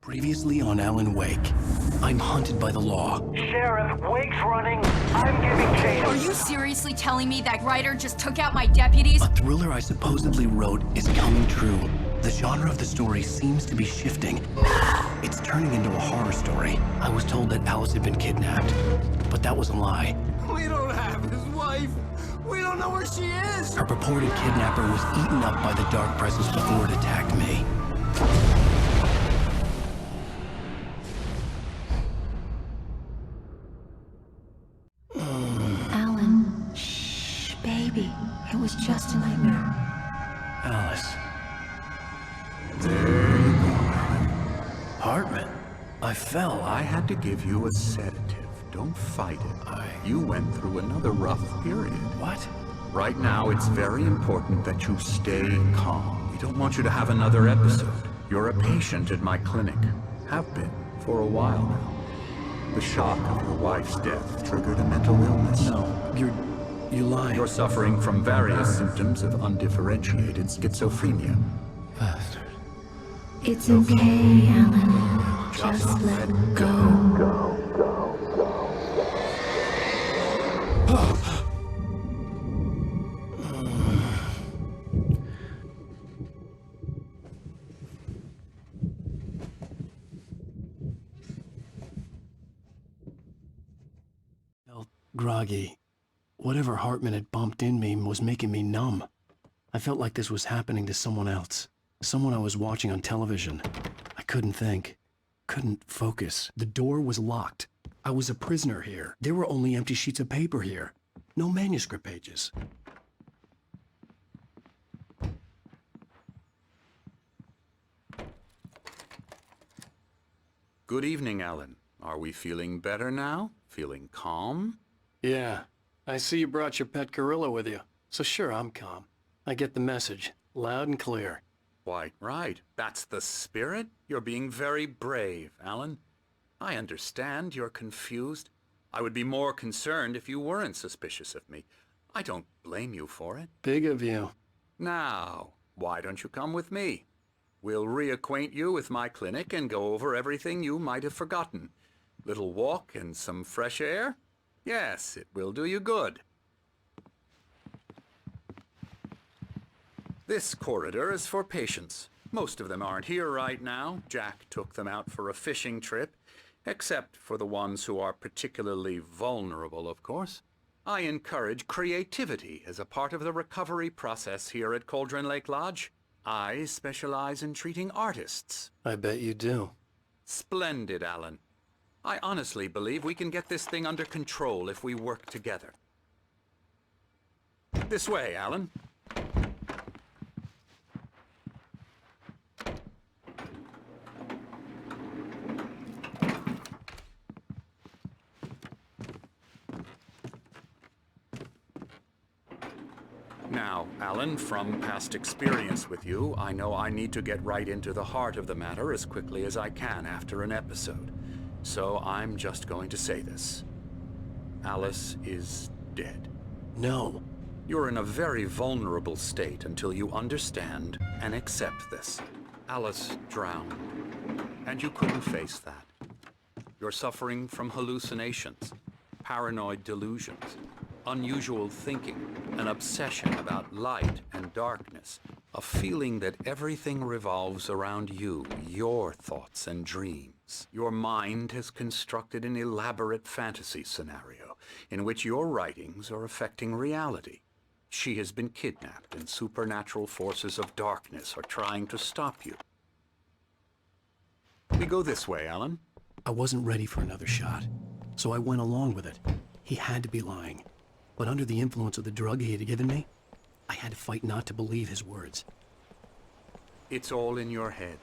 Previously on Alan Wake, I'm hunted by the law. Sheriff, Wake's running. I'm giving chase. Are you seriously telling me that Ryder just took out my deputies? A thriller I supposedly wrote is coming true. The genre of the story seems to be shifting. It's turning into a horror story. I was told that Alice had been kidnapped, but that was a lie. We don't have his wife. We don't know where she is. Her purported kidnapper was eaten up by the dark presence before it attacked me. Alan, shh, baby. It was just a nightmare. Alice. There you go. Hartman. I fell. I had to give you a sedative. Don't fight it. You went through another rough period. What? Right now, it's very important that you stay calm. We don't want you to have another episode. You're a patient at my clinic. Have been for a while now. The shock of your wife's death triggered a mental illness. No, you lied. You're suffering from various symptoms of undifferentiated schizophrenia. Bastard. It's okay, Alan. Just let go. Felt groggy. Whatever Hartman had bumped in me was making me numb. I felt like this was happening to someone else. Someone I was watching on television. I couldn't think. Couldn't focus. The door was locked. I was a prisoner here. There were only empty sheets of paper here. No manuscript pages. Good evening, Alan. Are we feeling better now? Feeling calm? Yeah. I see you brought your pet gorilla with you. So sure, I'm calm. I get the message. Loud and clear. Why, right. That's the spirit. You're being very brave, Alan. I understand you're confused. I would be more concerned if you weren't suspicious of me. I don't blame you for it. Big of you. Now, why don't you come with me? We'll reacquaint you with my clinic and go over everything you might have forgotten. Little walk and some fresh air? Yes, it will do you good. This corridor is for patients. Most of them aren't here right now. Jack took them out for a fishing trip, except for the ones who are particularly vulnerable, of course. I encourage creativity as a part of the recovery process here at Cauldron Lake Lodge. I specialize in treating artists. I bet you do. Splendid, Alan. I honestly believe we can get this thing under control if we work together. This way, Alan. Now, Alan, from past experience with you, I know I need to get right into the heart of the matter as quickly as I can after an episode. So I'm just going to say this. Alice is dead. No. You're in a very vulnerable state until you understand and accept this. Alice drowned, and you couldn't face that. You're suffering from hallucinations, paranoid delusions, unusual thinking, an obsession about light and darkness, a feeling that everything revolves around you, your thoughts and dreams. Your mind has constructed an elaborate fantasy scenario in which your writings are affecting reality. She has been kidnapped and supernatural forces of darkness are trying to stop you. We go this way, Alan. I wasn't ready for another shot, so I went along with it. He had to be lying. But under the influence of the drug he had given me, I had to fight not to believe his words. It's all in your head.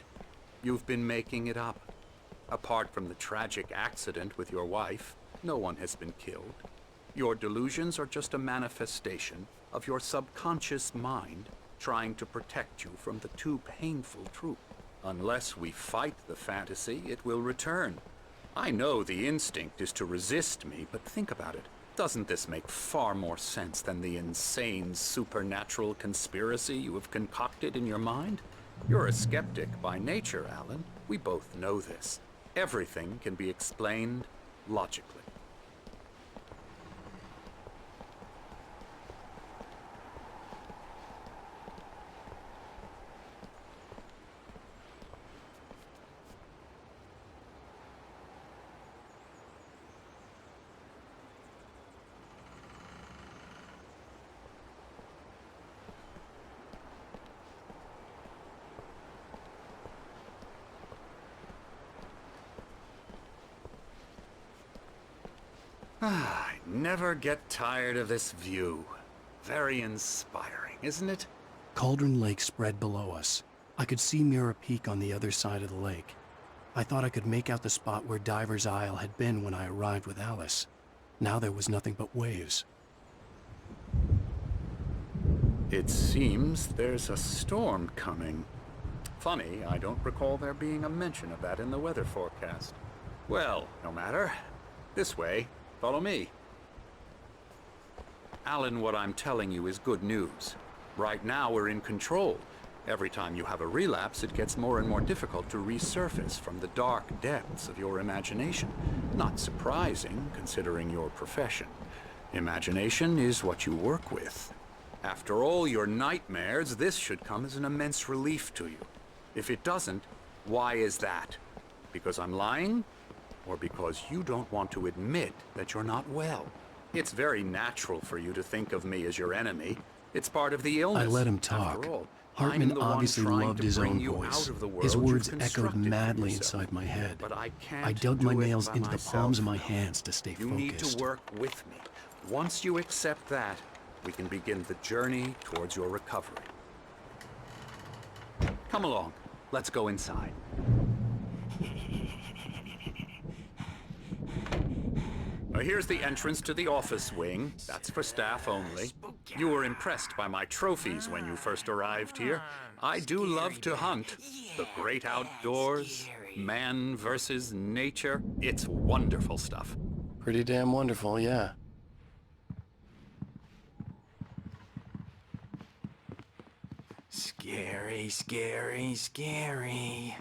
You've been making it up. Apart from the tragic accident with your wife, no one has been killed. Your delusions are just a manifestation of your subconscious mind trying to protect you from the too painful truth. Unless we fight the fantasy, it will return. I know the instinct is to resist me, but think about it. Doesn't this make far more sense than the insane supernatural conspiracy you have concocted in your mind? You're a skeptic by nature, Alan. We both know this. Everything can be explained logically. I never get tired of this view. Very inspiring, isn't it? Cauldron Lake spread below us. I could see Mirror Peak on the other side of the lake. I thought I could make out the spot where Diver's Isle had been when I arrived with Alice. Now there was nothing but waves. It seems there's a storm coming. Funny, I don't recall there being a mention of that in the weather forecast. Well, no matter. This way. Follow me. Alan, what I'm telling you is good news. Right now, we're in control. Every time you have a relapse, it gets more and more difficult to resurface from the dark depths of your imagination. Not surprising, considering your profession. Imagination is what you work with. After all your nightmares, this should come as an immense relief to you. If it doesn't, why is that? Because I'm lying? Or because you don't want to admit that you're not well? It's very natural for you to think of me as your enemy. It's part of the illness. I let him talk. After all, Hartman I'm the one obviously trying loved to his bring own you voice. out of the world His you've words echoed constructed for madly yourself. inside my head. But I can't I dug do my it nails by into the myself. palms of my hands to stay You focused. need to work with me. Once you accept that, we can begin the journey towards your recovery. Come along. Let's go inside. Here's the entrance to the office wing. That's for staff only. You were impressed by my trophies when you first arrived here. I do love to hunt. The great outdoors, man versus nature. It's wonderful stuff. Pretty damn wonderful, yeah. Scary, scary, scary.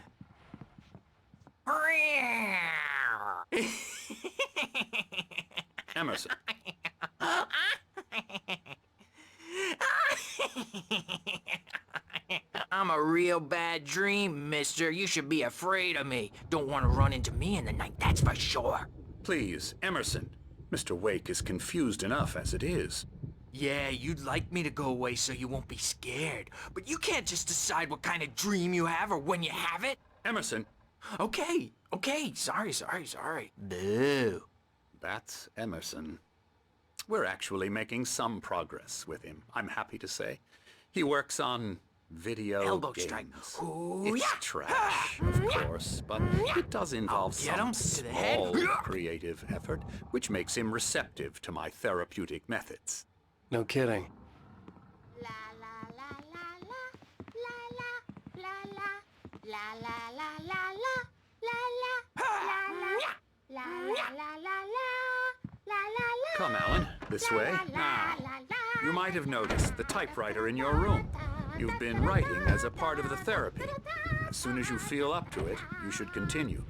Emerson. I'm a real bad dream, mister. You should be afraid of me. Don't want to run into me in the night, that's for sure. Please, Emerson. Mr. Wake is confused enough as it is. Yeah, you'd like me to go away so you won't be scared. But you can't just decide what kind of dream you have or when you have it. Emerson, Okay, sorry. Boo. that's Emerson. We're actually making some progress with him, I'm happy to say. He works on video Elbow games. strike. Ooh, It's yeah. trash, of course, but it does involve I'll get him some to the head. small creative effort, which makes him receptive to my therapeutic methods. No kidding. La la la la la la la la la la la la la la la. Come, Alan, this way. Now, you might have noticed the typewriter in your room. You've been writing as a part of the therapy. As soon as you feel up to it, you should continue.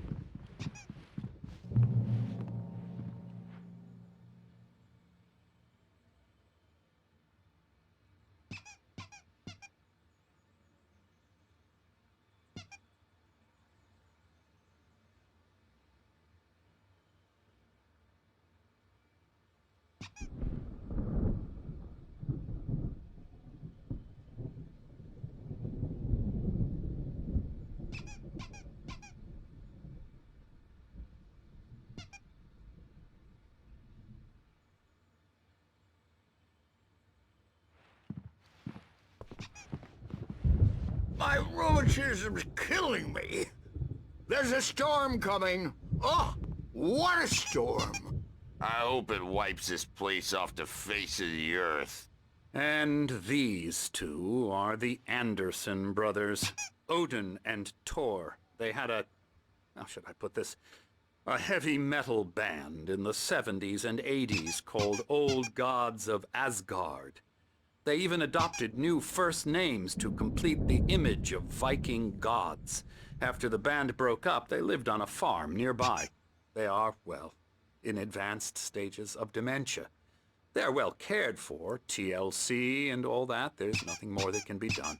My rheumatism's killing me. There's a storm coming. Oh, what a storm. I hope it wipes this place off the face of the earth. And these two are the Anderson brothers, Odin and Thor. They had how should I put this? A heavy metal band in the 70s and 80s called Old Gods of Asgard. They even adopted new first names to complete the image of Viking gods. After the band broke up, they lived on a farm nearby. They are, well, in advanced stages of dementia. They're well cared for, TLC and all that. There's nothing more that can be done.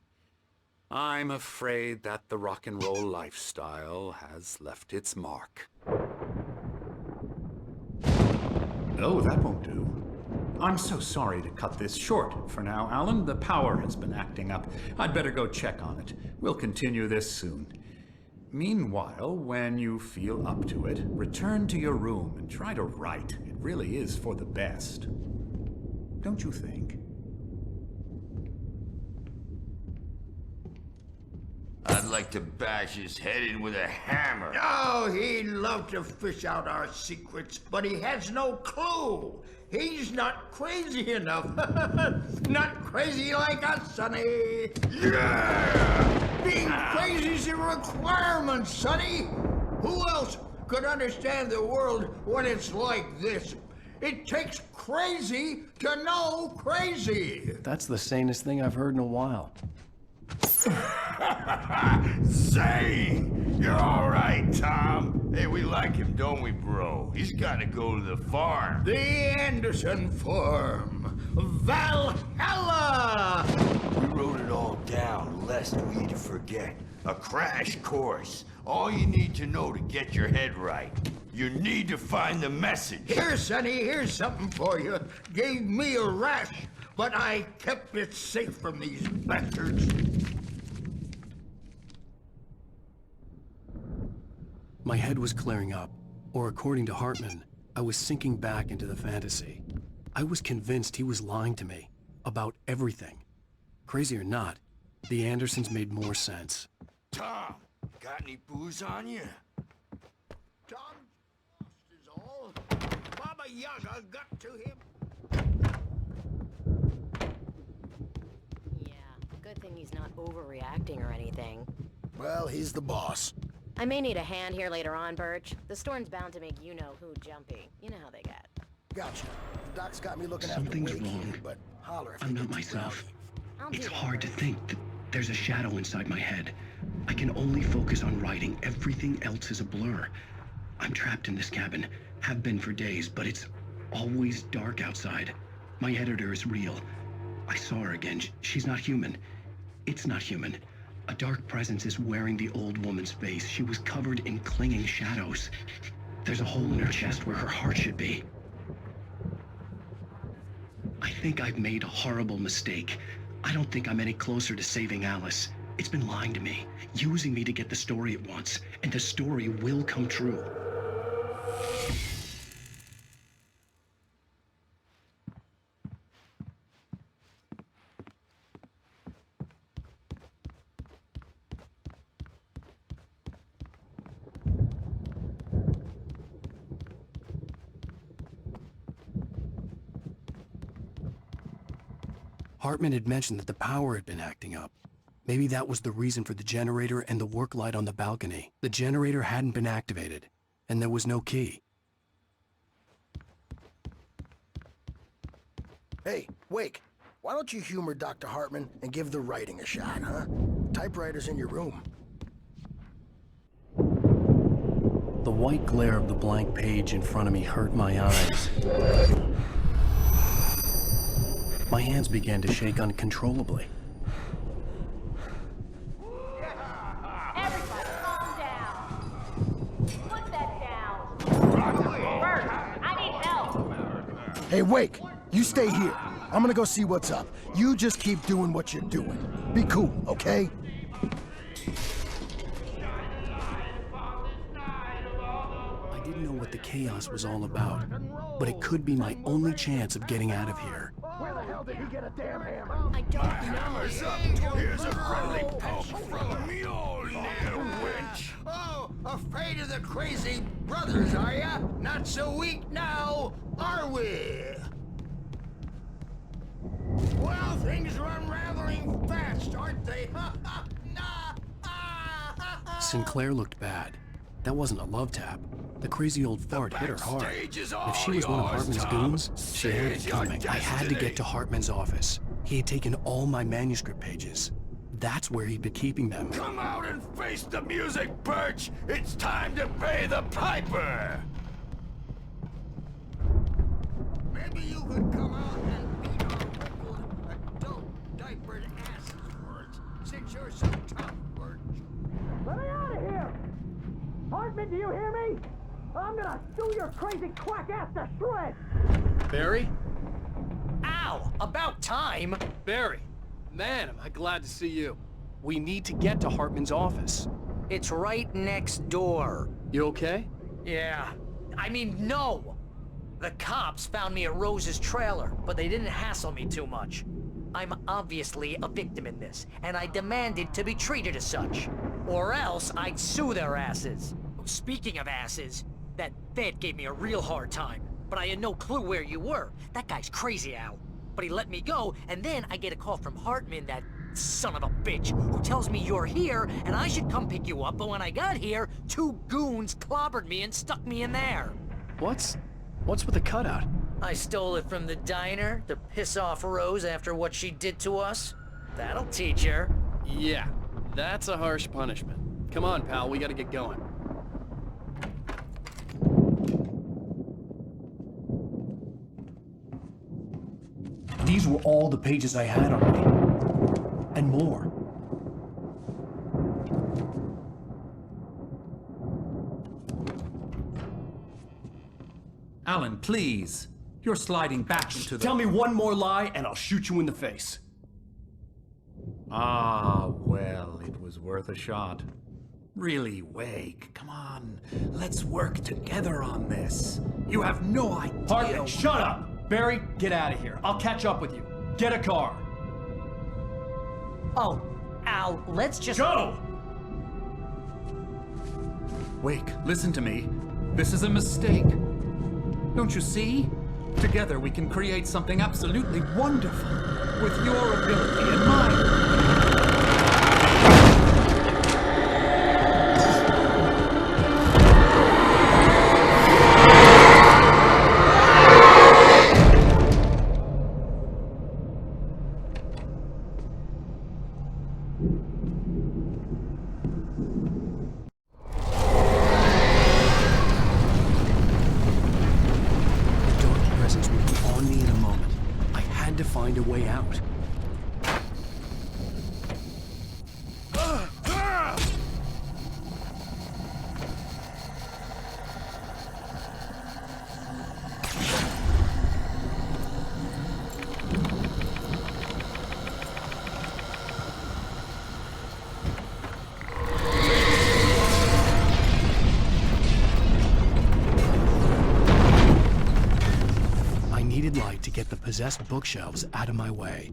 I'm afraid that the rock and roll lifestyle has left its mark. Oh, that won't do. I'm so sorry to cut this short for now, Alan. The power has been acting up. I'd better go check on it. We'll continue this soon. Meanwhile, when you feel up to it, return to your room and try to write. It really is for the best. Don't you think? I'd like to bash his head in with a hammer. Oh, he'd love to fish out our secrets, but he has no clue. He's not crazy enough. Not crazy like us, Sonny. Yeah! Being crazy's a requirement, Sonny. Who else could understand the world when it's like this? It takes crazy to know crazy. That's the sanest thing I've heard in a while. Zane! You're all right, Tom. Hey, we like him, don't we, bro? He's got to go to the farm. The Anderson Farm. Valhalla! We wrote it all down, lest we forget. A crash course. All you need to know to get your head right. You need to find the message. Here, Sonny, here's something for you. Gave me a rash, but I kept it safe from these bastards. My head was clearing up, or according to Hartman, I was sinking back into the fantasy. I was convinced he was lying to me about everything. Crazy or not, the Andersons made more sense. Tom, got any booze on you? Tom lost is all. Baba Yaga got to him. Yeah, good thing he's not overreacting or anything. Well, he's the boss. I may need a hand here later on, Birch. The storm's bound to make you-know-who jumpy. You know how they get. Gotcha. The doc's got me looking Something's after Wake wrong. here, but holler if I'm you not get too myself. rowdy. It's hard to think that there's a shadow inside my head. I can only focus on writing. Everything else is a blur. I'm trapped in this cabin. Have been for days, but it's always dark outside. My editor is real. I saw her again. She's not human. It's not human. A dark presence is wearing the old woman's face. She was covered in clinging shadows. There's a hole in her chest where her heart should be. I think I've made a horrible mistake. I don't think I'm any closer to saving Alice. It's been lying to me, using me to get the story it wants, and the story will come true. Hartman had mentioned that the power had been acting up. Maybe that was the reason for the generator and the work light on the balcony. The generator hadn't been activated, and there was no key. Hey, Wake, why don't you humor Dr. Hartman and give the writing a shot, huh? Typewriter's in your room. The white glare of the blank page in front of me hurt my eyes. My hands began to shake uncontrollably. Everybody, calm down. Put that down. Bert, I need help. Hey, Wake, you stay here. I'm gonna go see what's up. You just keep doing what you're doing. Be cool, okay? I didn't know what the chaos was all about, but it could be my only chance of getting out of here. Where the hell did he get a damn hammer? I don't know. Hammer's up. Here's a friendly poke from Mjolnir, witch. Oh, afraid of the crazy brothers, are ya? Not so weak now, are we? Well, things are unraveling fast, aren't they? Sinclair looked bad. That wasn't a love tap. The crazy old fart hit her hard. backstage is all If she was one of yours, Hartman's Tom. goons, she had it Seize your coming. I had to destiny. get to Hartman's office. He had taken all my manuscript pages. That's where he'd been keeping them. Come out and face the music, Birch! It's time to pay the piper! Maybe you could come out and beat our local adult diapered asses words, since you're so tough, Birch. Let me out of here! Hartman, do you hear me? I'm gonna sew your crazy quack ass to shreds! Barry? Ow! About time! Barry! Man, am I glad to see you. We need to get to Hartman's office. It's right next door. You okay? Yeah. I mean, no! The cops found me at Rose's trailer, but they didn't hassle me too much. I'm obviously a victim in this, and I demanded to be treated as such. Or else I'd sue their asses. Speaking of asses, that Fed gave me a real hard time, but I had no clue where you were. That guy's crazy, Al. But he let me go, and then I get a call from Hartman, that son of a bitch, who tells me you're here, and I should come pick you up, but when I got here, 2 goons clobbered me and stuck me in there. What's with the cutout? I stole it from the diner to piss off Rose after what she did to us. That'll teach her. Yeah, that's a harsh punishment. Come on, pal, we gotta get going. These were all the pages I had on me. And more. Alan, please. You're sliding back into the... Tell me one more lie and I'll shoot you in the face. Ah, well, it was worth a shot. Really, Wake, come on. Let's work together on this. You have no idea... Hartman, shut up! Barry, get out of here. I'll catch up with you. Get a car. Oh, Al, let's just... Go! Wake, listen to me. This is a mistake. Don't you see? Together we can create something absolutely wonderful. With your ability and mine. Find a way out. I needed light to get the possessed bookshelves out of my way.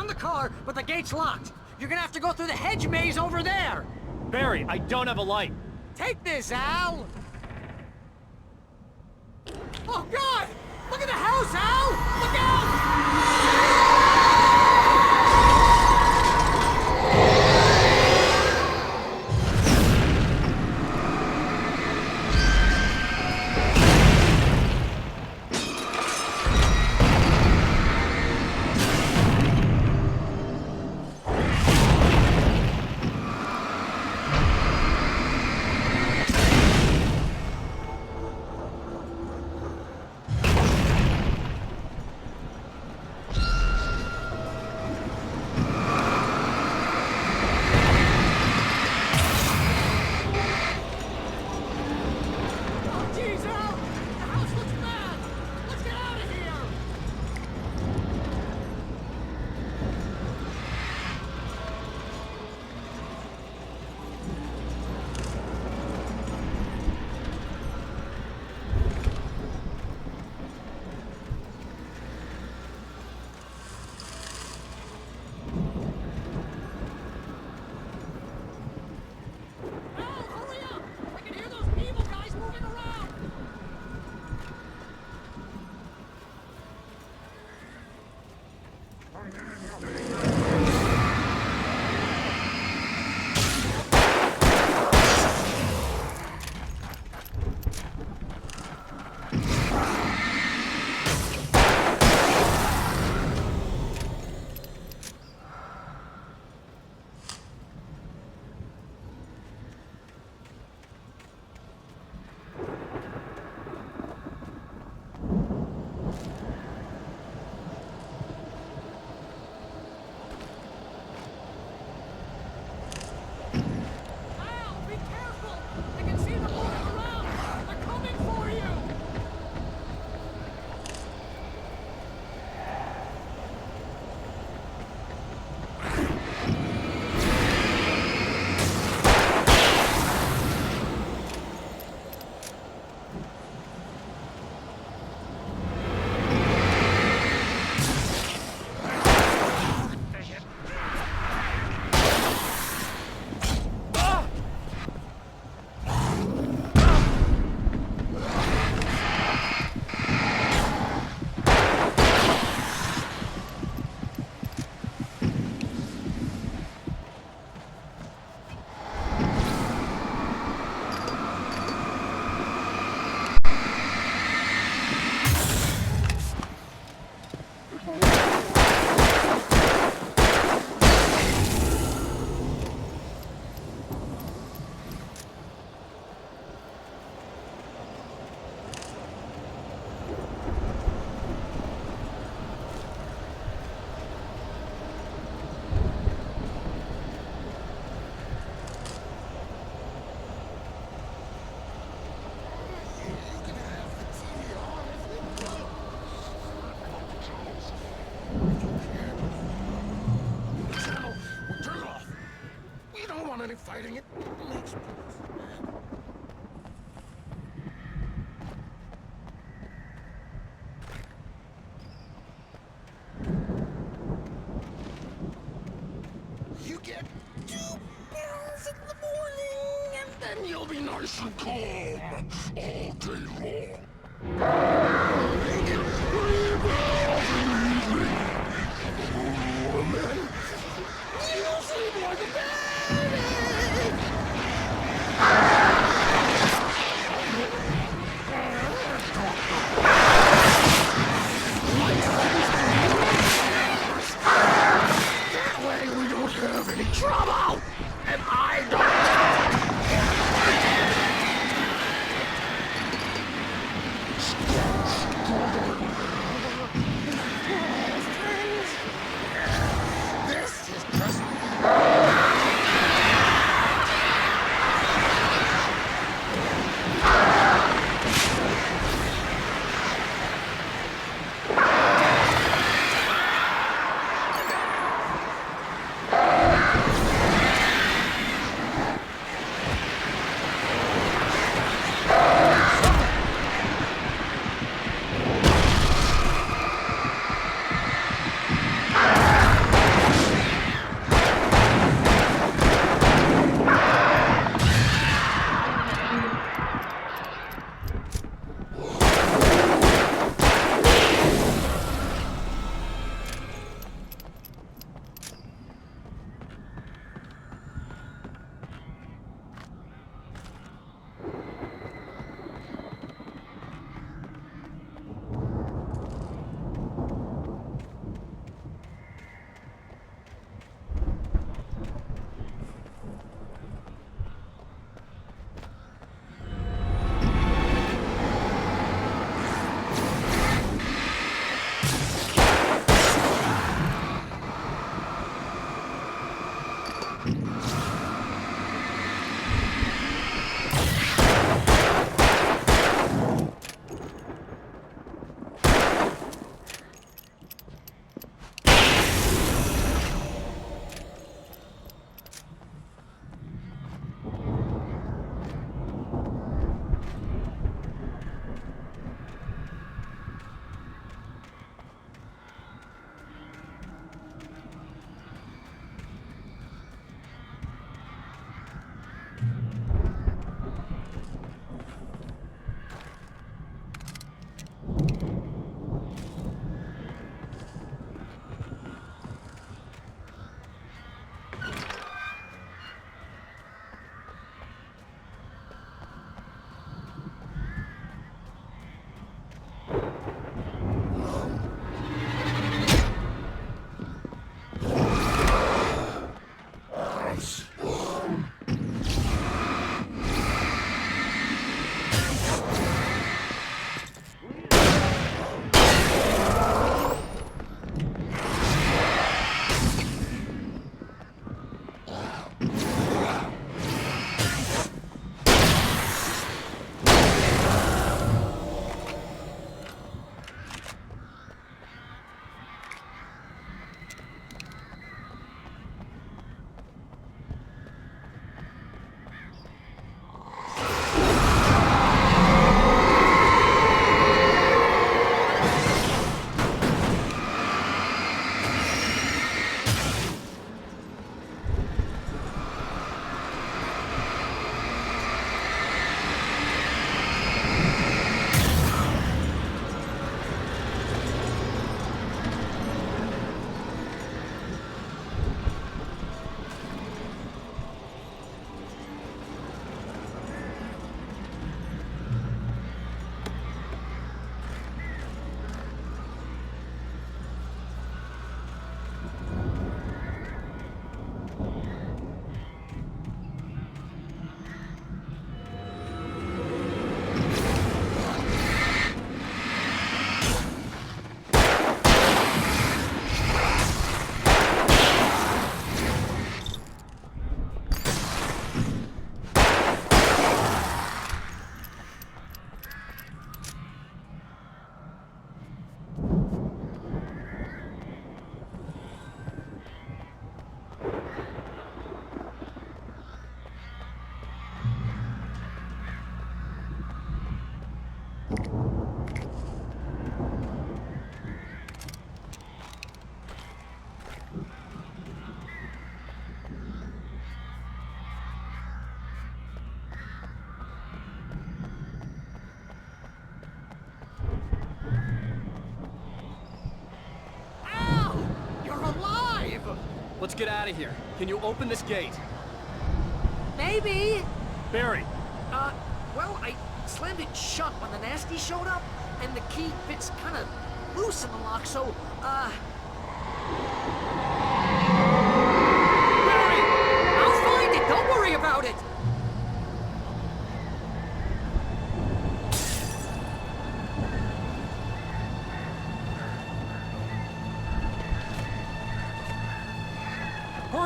found the car, but the gate's locked. You're gonna have to go through the hedge maze over there. Barry, I don't have a light. Take this, Al! Oh, God! Look at the house, Al! Look out! any fighting. It makes me mad. You get 2 pills in the morning, and then you'll be nice and calm all day long. You get 3 pills in the evening, and then you'll sleep like a baby. That way we don't have any trouble, and I don't. This is just. let's get out of here. Can you open this gate? Maybe. Barry, Well, I slammed it shut when the nasty showed up, and the key fits kind of loose in the lock, so, Barry! I'll find it! Don't worry about it!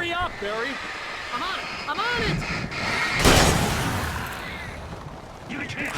hurry up, Barry! I'm on it! I'm on it! You can't.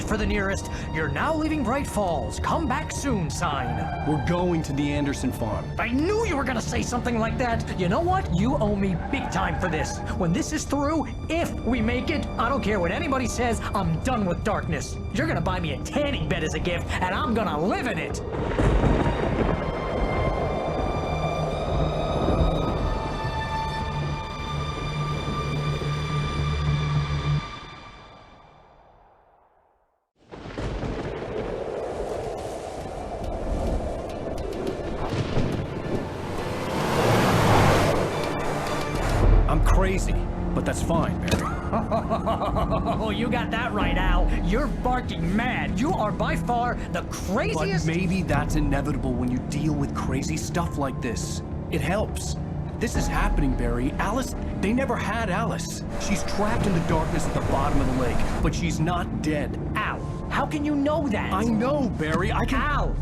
For the nearest, "You're now leaving Bright Falls. Come back soon" sign. We're going to the Anderson farm. I knew you were gonna say something like that. You know what? You owe me big time for this. When this is through, if we make it, I don't care what anybody says, I'm done with darkness. You're gonna buy me a tanning bed as a gift, and I'm gonna live in it. Crazy, but that's fine, Barry. Oh, you got that right, Al. You're barking mad. You are by far the craziest— But maybe that's inevitable when you deal with crazy stuff like this. It helps. This is happening, Barry. Alice, they never had Alice. She's trapped in the darkness at the bottom of the lake, but she's not dead. Al, how can you know that? I know, Barry. I can— Al,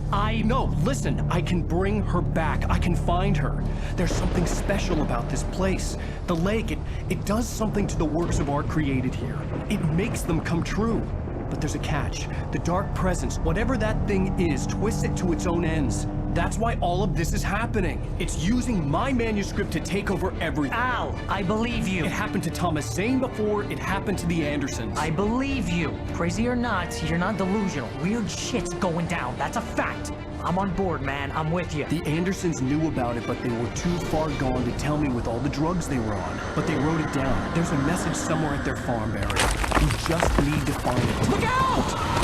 No, listen. I can bring her back. I can find her. There's something special about this place. The lake, it does something to the works of art created here. It makes them come true. But there's a catch. The dark presence, whatever that thing is, twists it to its own ends. That's why all of this is happening. It's using my manuscript to take over everything. Al, I believe you. It happened to Thomas Zane before, it happened to the Andersons. I believe you. Crazy or not, you're not delusional. Weird shit's going down. That's a fact. I'm on board, man. I'm with you. The Andersons knew about it, but they were too far gone to tell me with all the drugs they were on. But they wrote it down. There's a message somewhere at their farm, Barry. You just need to find it. Look out!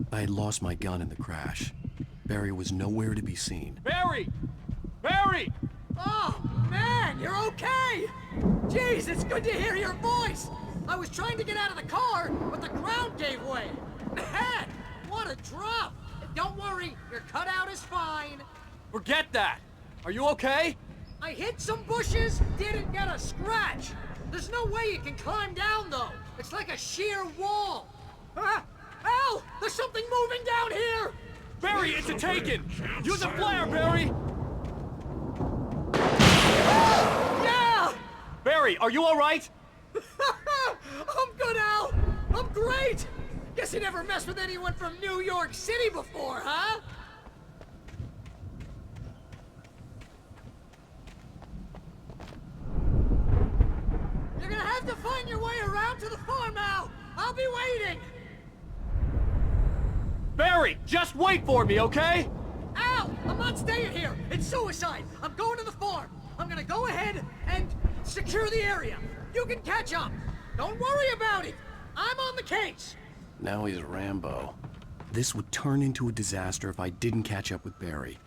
I had lost my gun in the crash. Barry was nowhere to be seen. Barry! Barry! Oh, man, you're okay! Jeez, it's good to hear your voice! I was trying to get out of the car, but the ground gave way. Man, what a drop! Don't worry, your cutout is fine. Forget that! Are you okay? I hit some bushes, didn't get a scratch. There's no way you can climb down, though. It's like a sheer wall. Al! There's something moving down here! Barry, it's a Taken! Use a flare, Barry! Yeah! Barry, are you alright? I'm good, Al! I'm great! Guess you never messed with anyone from New York City before, huh? You're gonna have to find your way around to the farm, Al! I'll be waiting! Barry, just wait for me, okay? Al! I'm not staying here! It's suicide! I'm going to the farm! I'm gonna go ahead and secure the area! You can catch up! Don't worry about it! I'm on the case! Now he's Rambo. This would turn into a disaster if I didn't catch up with Barry.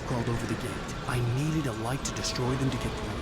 Crawled over the gate. I needed a light to destroy them to get through.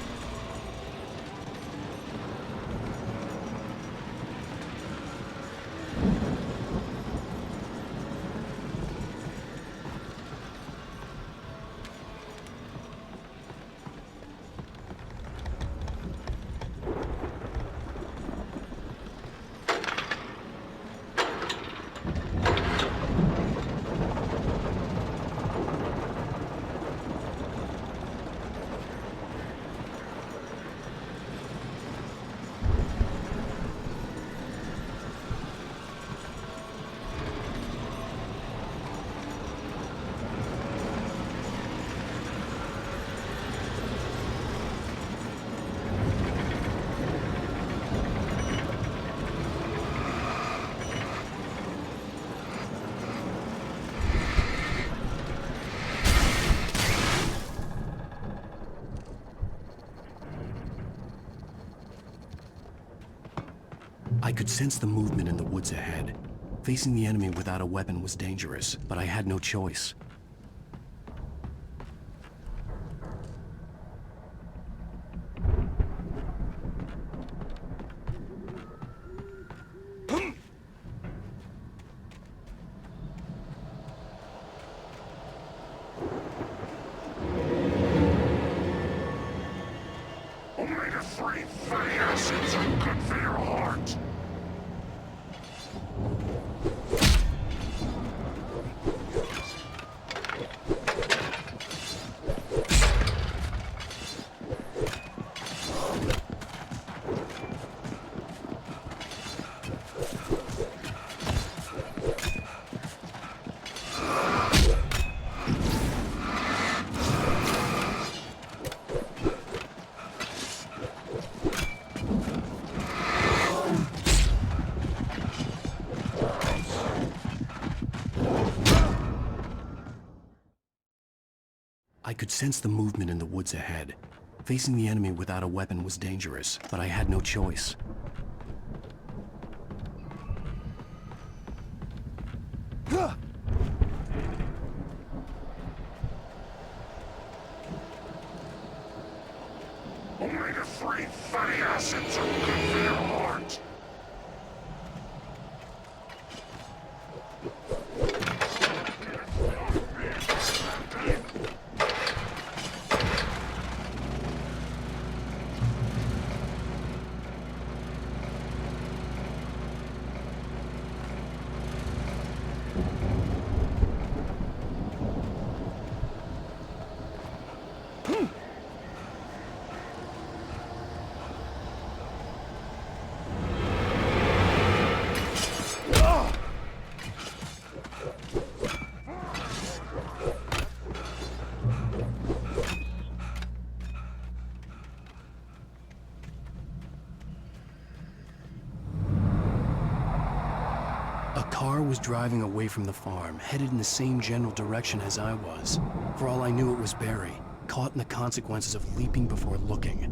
I could sense the movement in the woods ahead. Facing the enemy without a weapon was dangerous, but I had no choice. Omega-3 fatty acids are good for your heart. I could sense the movement in the woods ahead. Facing the enemy without a weapon was dangerous, but I had no choice. Only the free fatty acids are good for your heart. A car was driving away from the farm, headed in the same general direction as I was. For all I knew, it was Barry, caught in the consequences of leaping before looking.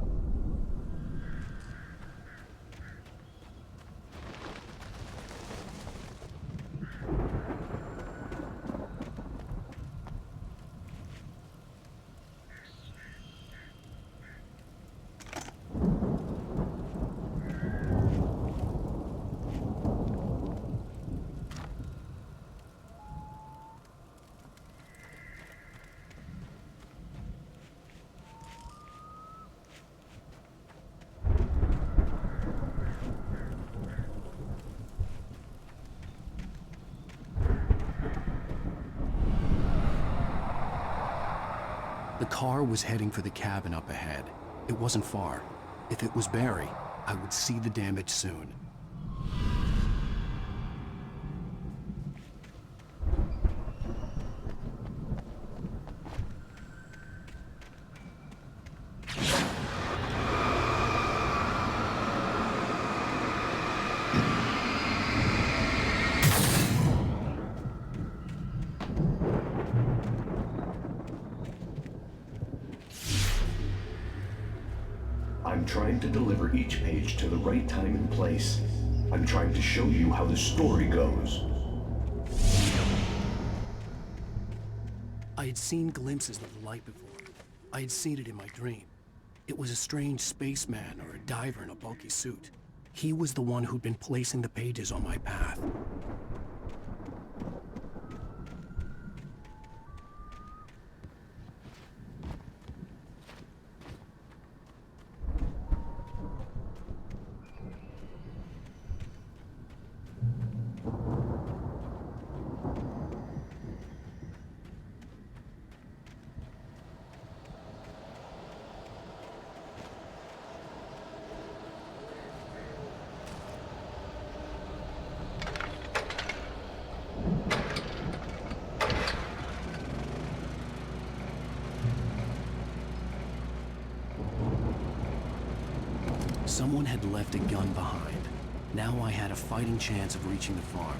The car was heading for the cabin up ahead. It wasn't far. If it was Barry, I would see the damage soon. I'm trying to deliver each page to the right time and place. I'm trying to show you how the story goes. I had seen glimpses of the light before. I had seen it in my dream. It was a strange spaceman or a diver in a bulky suit. He was the one who'd been placing the pages on my path. Someone had left a gun behind. Now I had a fighting chance of reaching the farm.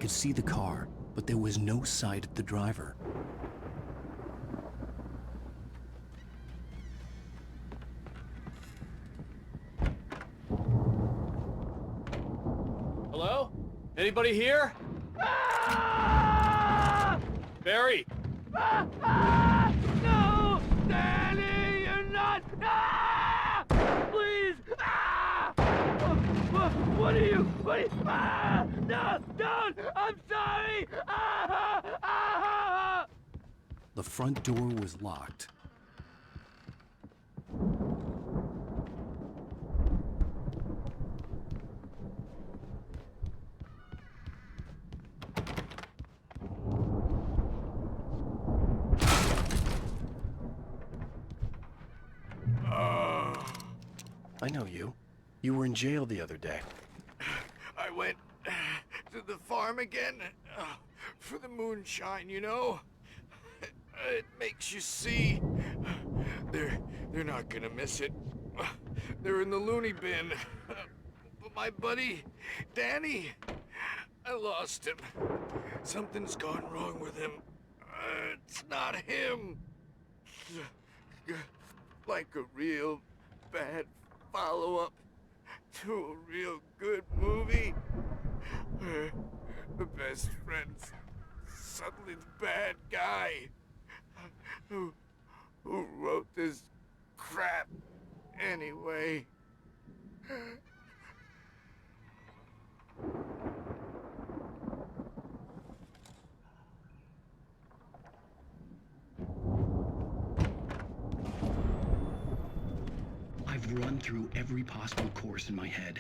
could see the car, but there was no sight of the driver. Hello? Anybody here? Barry! No! Danny, you're not! Please! What are you? No! Don't! I'm sorry! The front door was locked. I know you. You were in jail the other day. I went to the farm again for the moonshine, you know? It makes you see. They're not gonna miss it. They're in the loony bin. But my buddy, Danny, I lost him. Something's gone wrong with him. It's not him. Like a real bad follow-up to a real good movie where the best friend's suddenly the bad guy who wrote this crap anyway. I've run through every possible course in my head.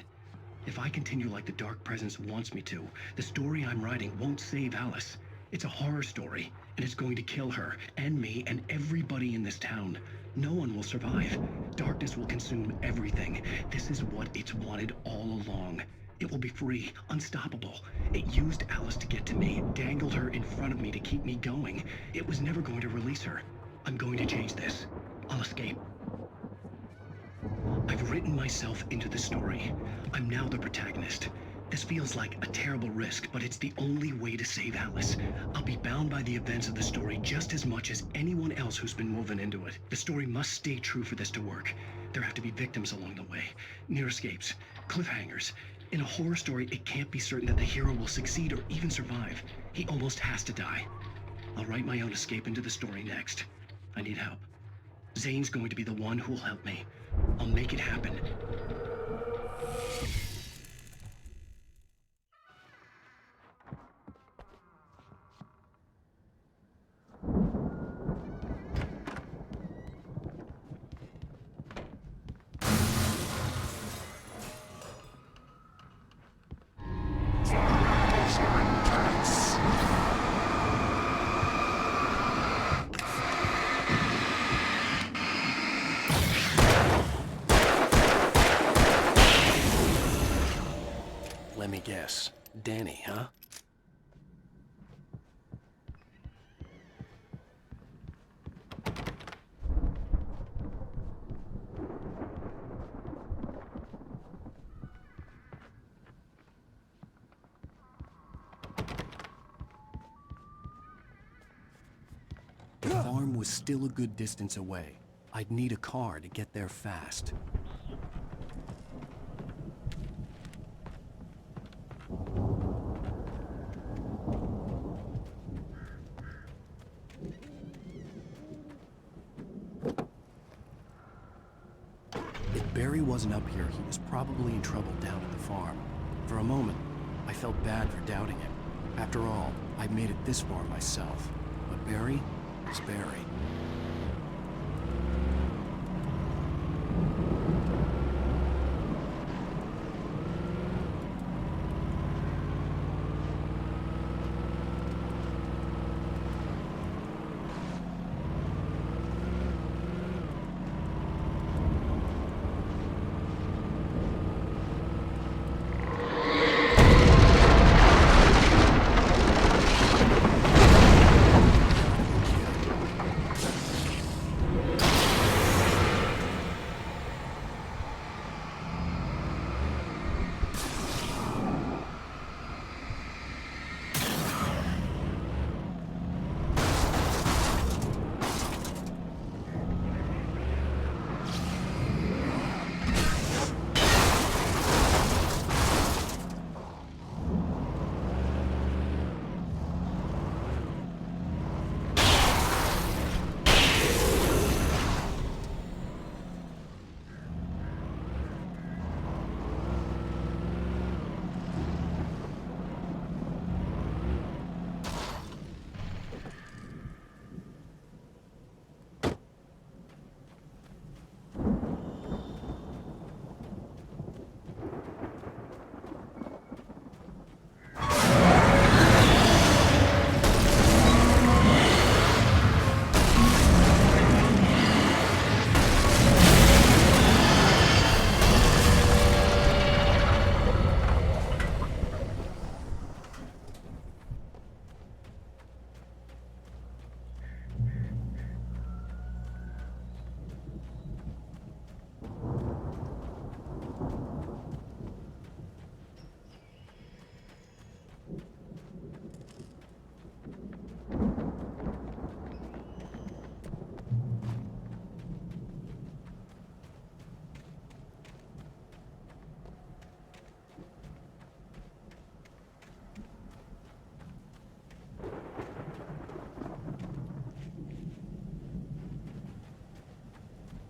If I continue like the Dark Presence wants me to, the story I'm writing won't save Alice. It's a horror story, and it's going to kill her, and me, and everybody in this town. No one will survive. Darkness will consume everything. This is what it's wanted all along. It will be free, unstoppable. It used Alice to get to me, dangled her in front of me to keep me going. It was never going to release her. I'm going to change this. I'll escape. I've written myself into the story. I'm now the protagonist. This feels like a terrible risk, but it's the only way to save Alice. I'll be bound by the events of the story just as much as anyone else who's been woven into it. The story must stay true for this to work. There have to be victims along the way, near escapes, cliffhangers. In a horror story, it can't be certain that the hero will succeed or even survive. He almost has to die. I'll write my own escape into the story next. I need help. Zane's going to be the one who'll help me. I'll make it happen. Let me guess. Danny, huh? The farm was still a good distance away. I'd need a car to get there fast. If Barry wasn't up here, he was probably in trouble down at the farm. For a moment, I felt bad for doubting him. After all, I'd made it this far myself. But Barry is Barry.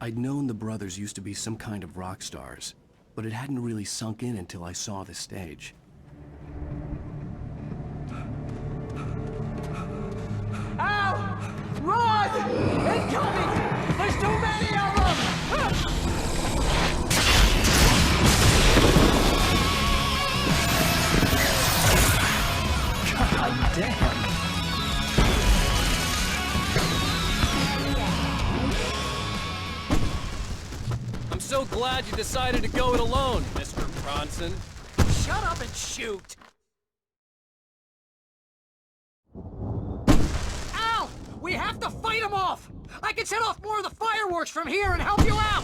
I'd known the brothers used to be some kind of rock stars, but it hadn't really sunk in until I saw the stage. Ow! Run! Incoming! There's too many of them! God damn! I'm so glad you decided to go it alone, Mr. Bronson. Shut up and shoot! Al! We have to fight them off! I can set off more of the fireworks from here and help you out!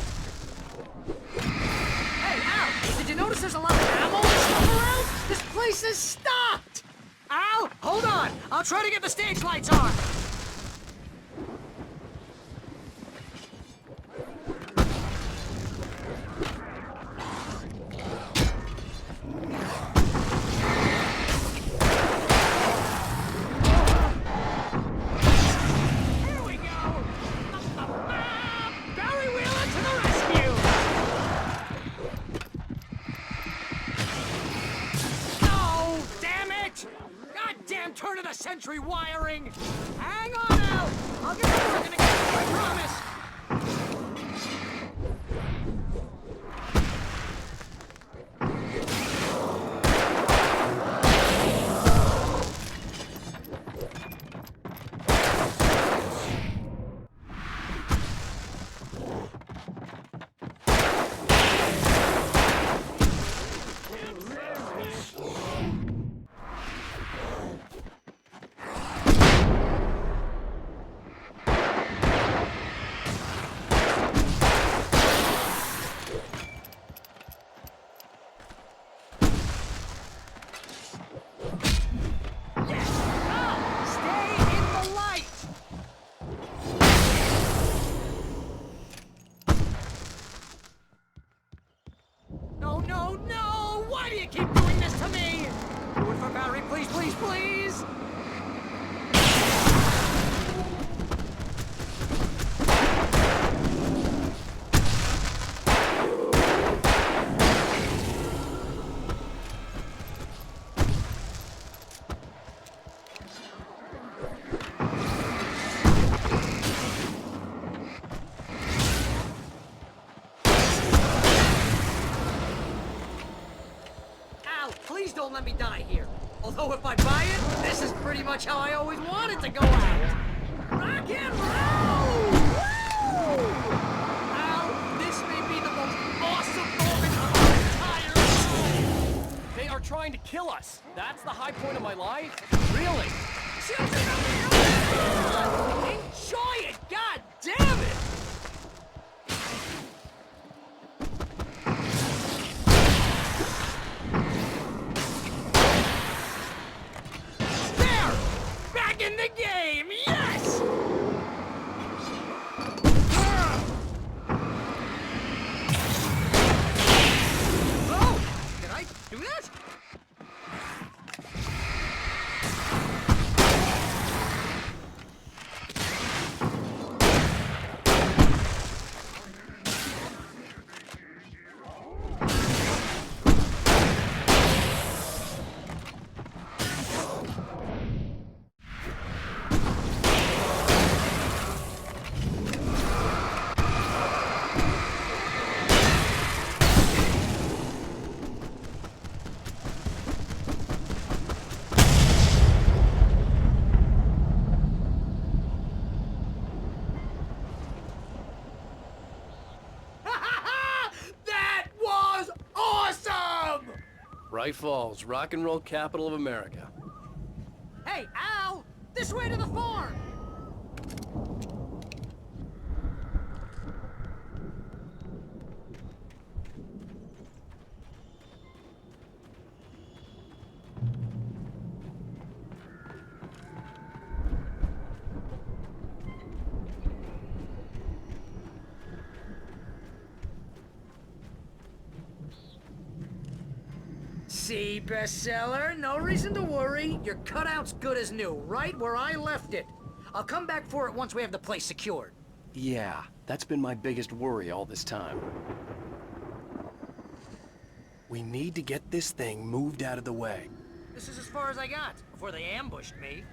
Hey, Al! Did you notice there's a lot of ammo and stuff around? This place is stocked! Al! Hold on! I'll try to get the stage lights on! Turn of the century wiring! Hang on now! I'll get to work in a minute, I promise! No! Why do you keep doing this to me? Do it for Barry, please, please, please! Please don't let me die here. Although if I buy it, this is pretty much how I always wanted to go out. Rock and roll! Woo! Al, this may be the most awesome moment of our entire life. They are trying to kill us. That's the high point of my life? Really? Children of the earth! Enjoy it! God damn it! In the game, yes! Oh, did I do that? Bright Falls, rock and roll capital of America. Hey, Al! This way to the farm! See, bestseller? No reason to worry. Your cutout's good as new, right where I left it. I'll come back for it once we have the place secured. Yeah, that's been my biggest worry all this time. We need to get this thing moved out of the way. This is as far as I got before they ambushed me.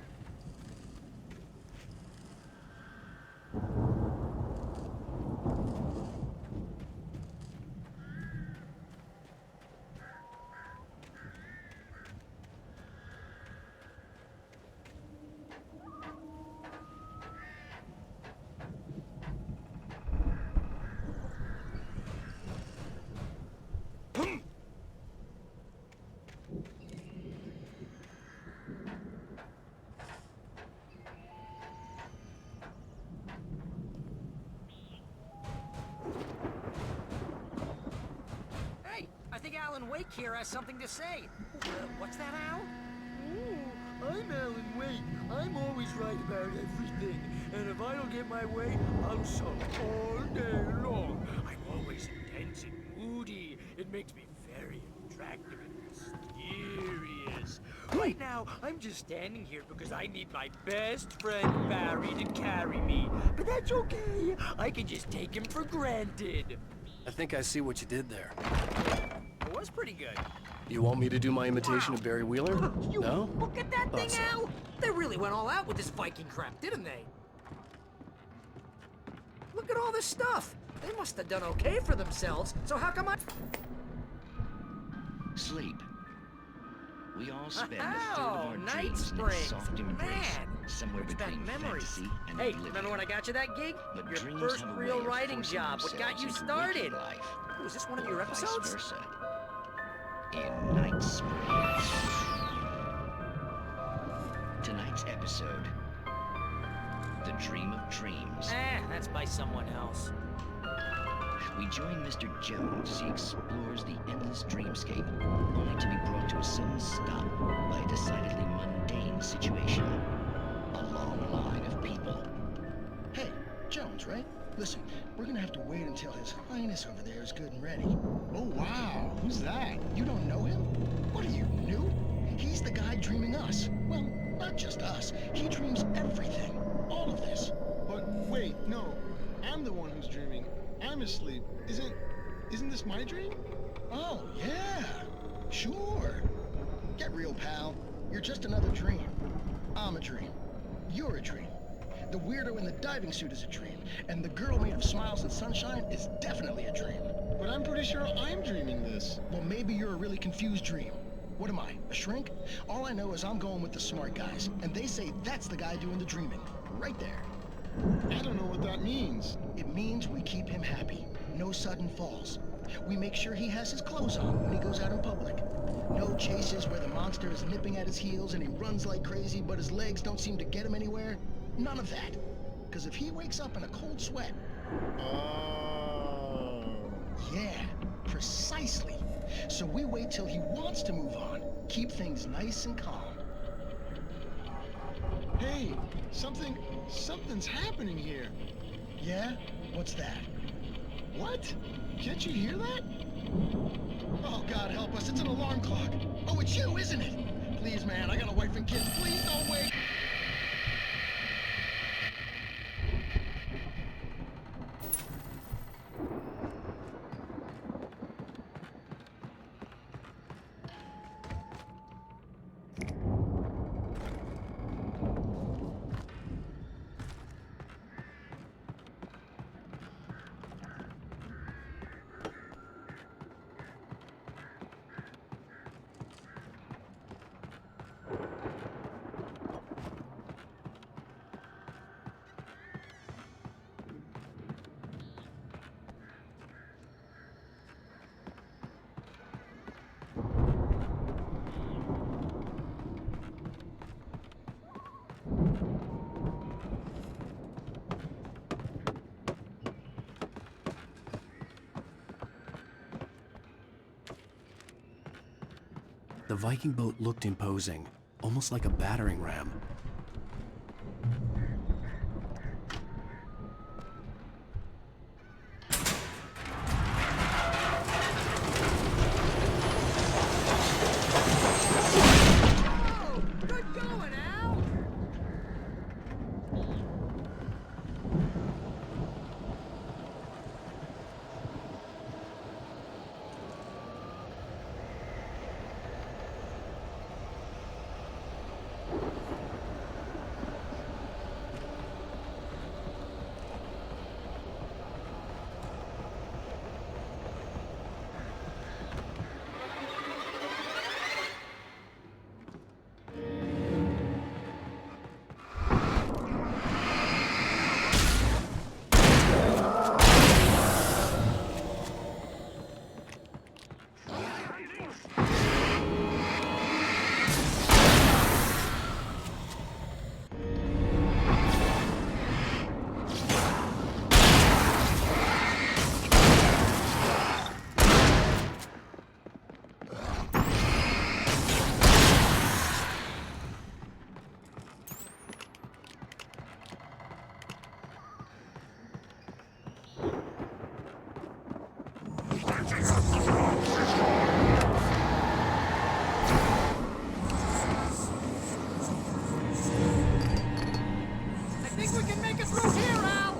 I think Alan Wake here has something to say. What's that, Al? Oh, I'm Alan Wake. I'm always right about everything. And if I don't get my way, I'll sulk all day long. I'm always intense and moody. It makes me very attractive and mysterious. Right now, I'm just standing here because I need my best friend Barry to carry me. But that's okay. I can just take him for granted. I think I see what you did there. It was pretty good. You want me to do my imitation of Barry Wheeler? No? Look at that thing, Awesome. Al! They really went all out with this Viking crap, didn't they? Look at all this stuff. They must have done okay for themselves, so how come I... Sleep. We all spend a third of Oh, our Night dreams in its Springs. soft embrace, Man, somewhere brings back between memories. fantasy and Hey, oblivion. remember when I got you that gig? But Your dreams first have a real way of writing forcing job. What got themselves you into started? waking life, Was this one of your or vice episodes? versa. In Night Springs. Tonight's episode, The Dream of Dreams. That's by someone else. We join Mr. Jones as he explores the endless dreamscape, only to be brought to a sudden stop by a decidedly mundane situation. A long line of people. Hey, Jones, right? Listen, we're gonna have to wait until His Highness over there is good and ready. Oh, wow. Who's that? You don't know him? What are you, new? He's the guy dreaming us. Well, not just us. He dreams everything. All of this. But wait, no. I'm the one who's dreaming. I'm asleep. Isn't this my dream? Oh, yeah. Sure. Get real, pal. You're just another dream. I'm a dream. You're a dream. The weirdo in the diving suit is a dream. And the girl made of smiles and sunshine is definitely a dream. But I'm pretty sure I'm dreaming this. Well, maybe you're a really confused dream. What am I, a shrink? All I know is I'm going with the smart guys, and they say that's the guy doing the dreaming. Right there. I don't know what that means. It means we keep him happy. No sudden falls. We make sure he has his clothes on when he goes out in public. No chases where the monster is nipping at his heels and he runs like crazy, but his legs don't seem to get him anywhere. None of that. Because if he wakes up in a cold sweat... Oh. Yeah, precisely. So we wait till he wants to move on. Keep things nice and calm. Hey, something's happening here. Yeah? What's that? What? Can't you hear that? Oh, God help us, it's an alarm clock. Oh, it's you, isn't it? Please, man, I got a wife and kids. Please don't wait. The Viking boat looked imposing, almost like a battering ram. Good going, Al! we can make it through here, Al!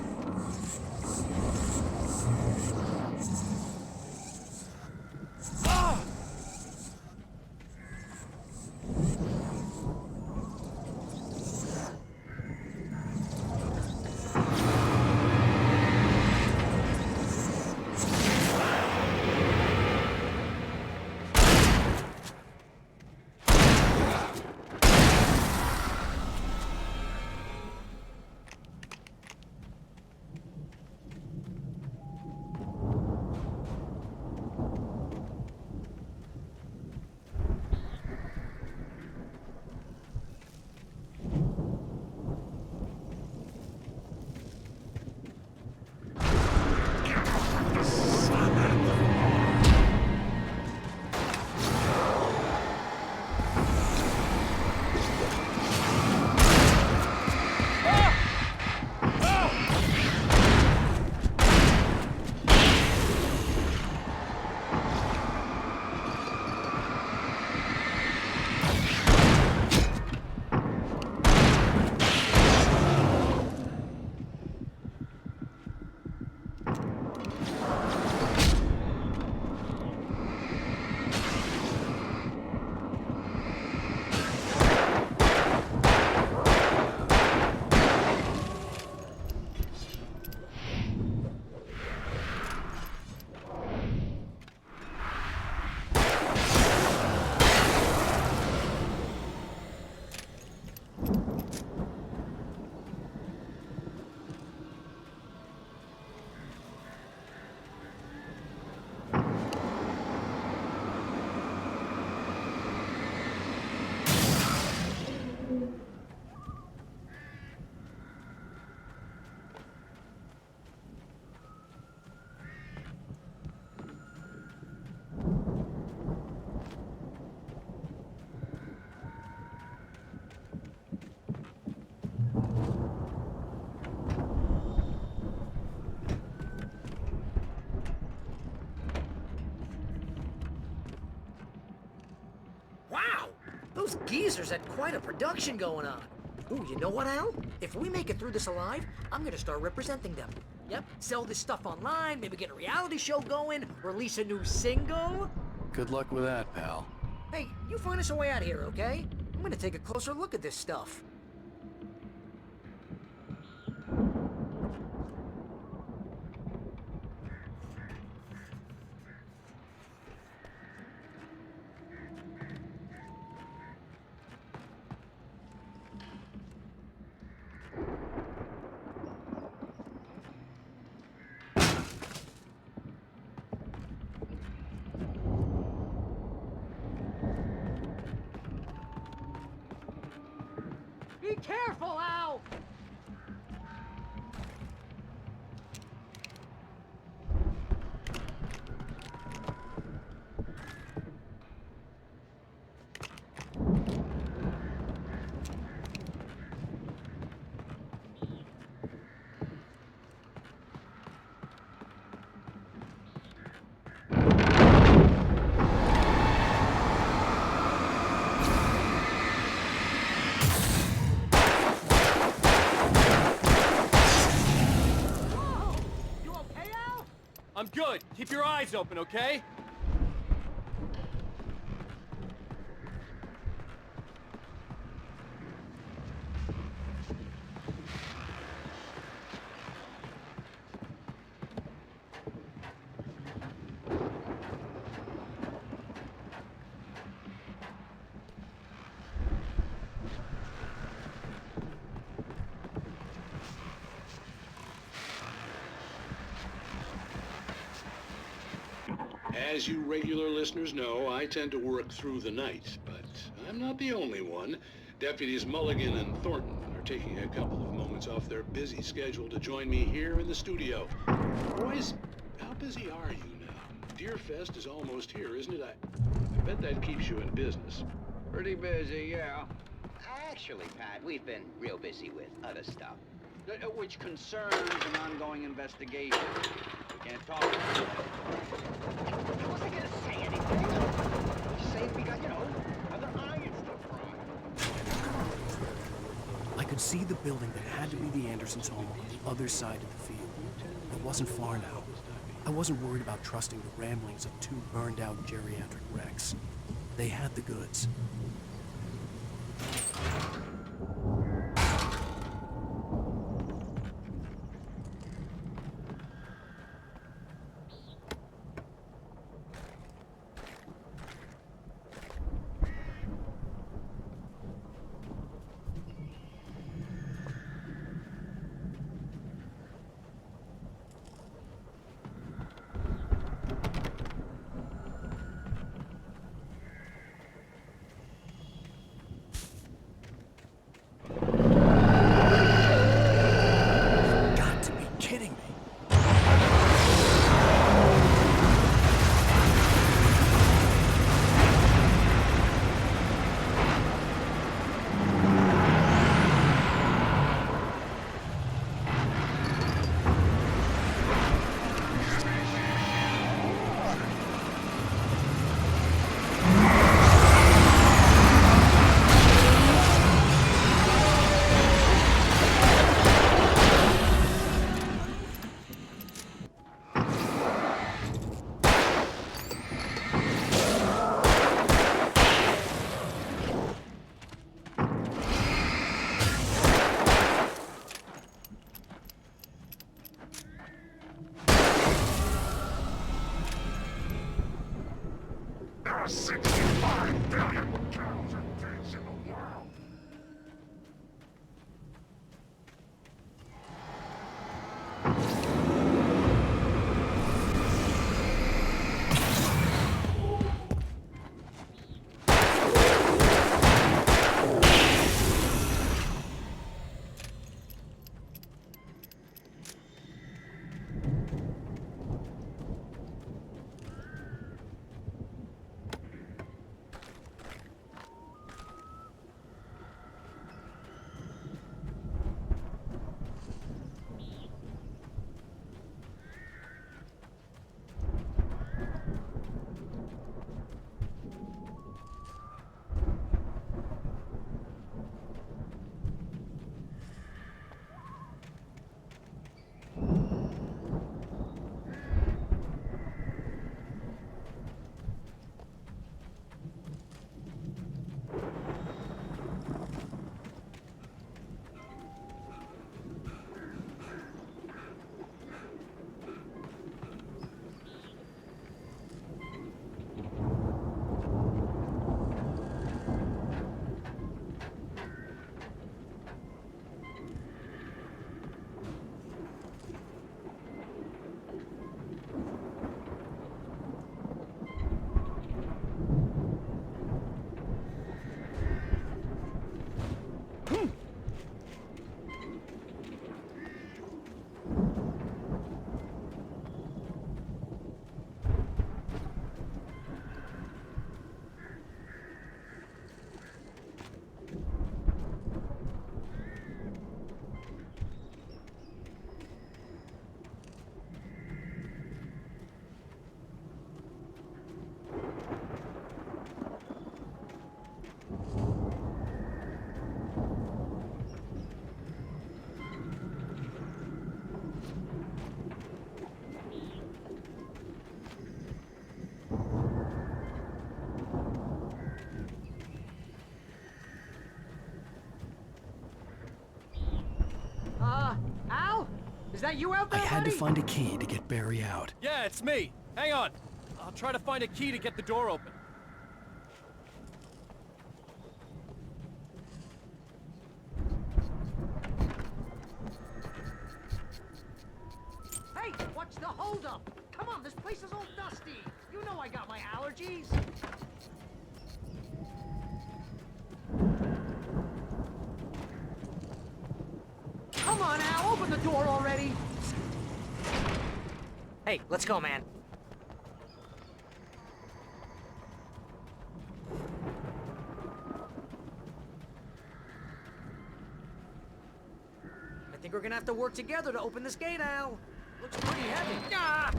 Those geezers had quite a production going on. Ooh, you know what, Al? If we make it through this alive, I'm gonna start representing them. Yep, sell this stuff online, maybe get a reality show going, release a new single. Good luck with that, pal. Hey, you find us a way out of here, okay? I'm gonna take a closer look at this stuff. Be careful, Al! I'm good. Keep your eyes open, okay? As you regular listeners know, I tend to work through the night, but I'm not the only one. Deputies Mulligan and Thornton are taking a couple of moments off their busy schedule to join me here in the studio. Boys, how busy are you now? Deerfest is almost here, isn't it? I bet that keeps you in business. Pretty busy, yeah. Actually, Pat, we've been real busy with other stuff, which concerns an ongoing investigation. We can't talk about it. I wasn't gonna say anything. Just say we got, other irons to fry. I could could see the building that had to be the Andersons' home on the other side of the field. It wasn't far now. I wasn't worried about trusting the ramblings of two burned-out geriatric wrecks. They had the goods. There are 65 billion cows and pigs in the world. Al? Is that you out I there, had to buddy? find a key to get Barry out. Yeah, it's me. Hang on. I'll try to find a key to get the door open. Hey, what's the holdup? Come on, this place is all dusty. You know I got my allergies. Come on, Al, open the door already. Hey, let's go, man. I think we're gonna have to work together to open this gate, Al. Looks pretty heavy. Ah!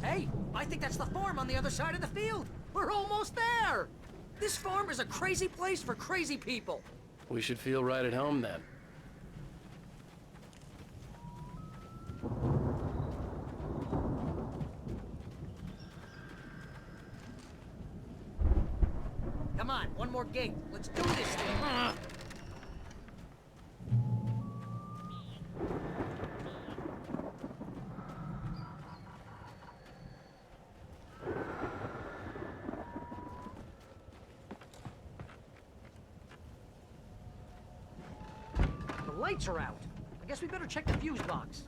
Hey, I think that's the farm on the other side of the field. We're almost there. This farm is a crazy place for crazy people. We should feel right at home then. Come on, one more gig. Let's do this thing. The lights are out. I guess we better check the fuse box.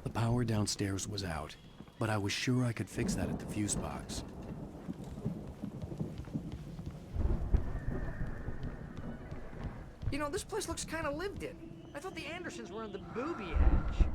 The power downstairs was out, but I was sure I could fix that at the fuse box. You know, this place looks kind of lived in. I thought the Andersons were on the booby edge.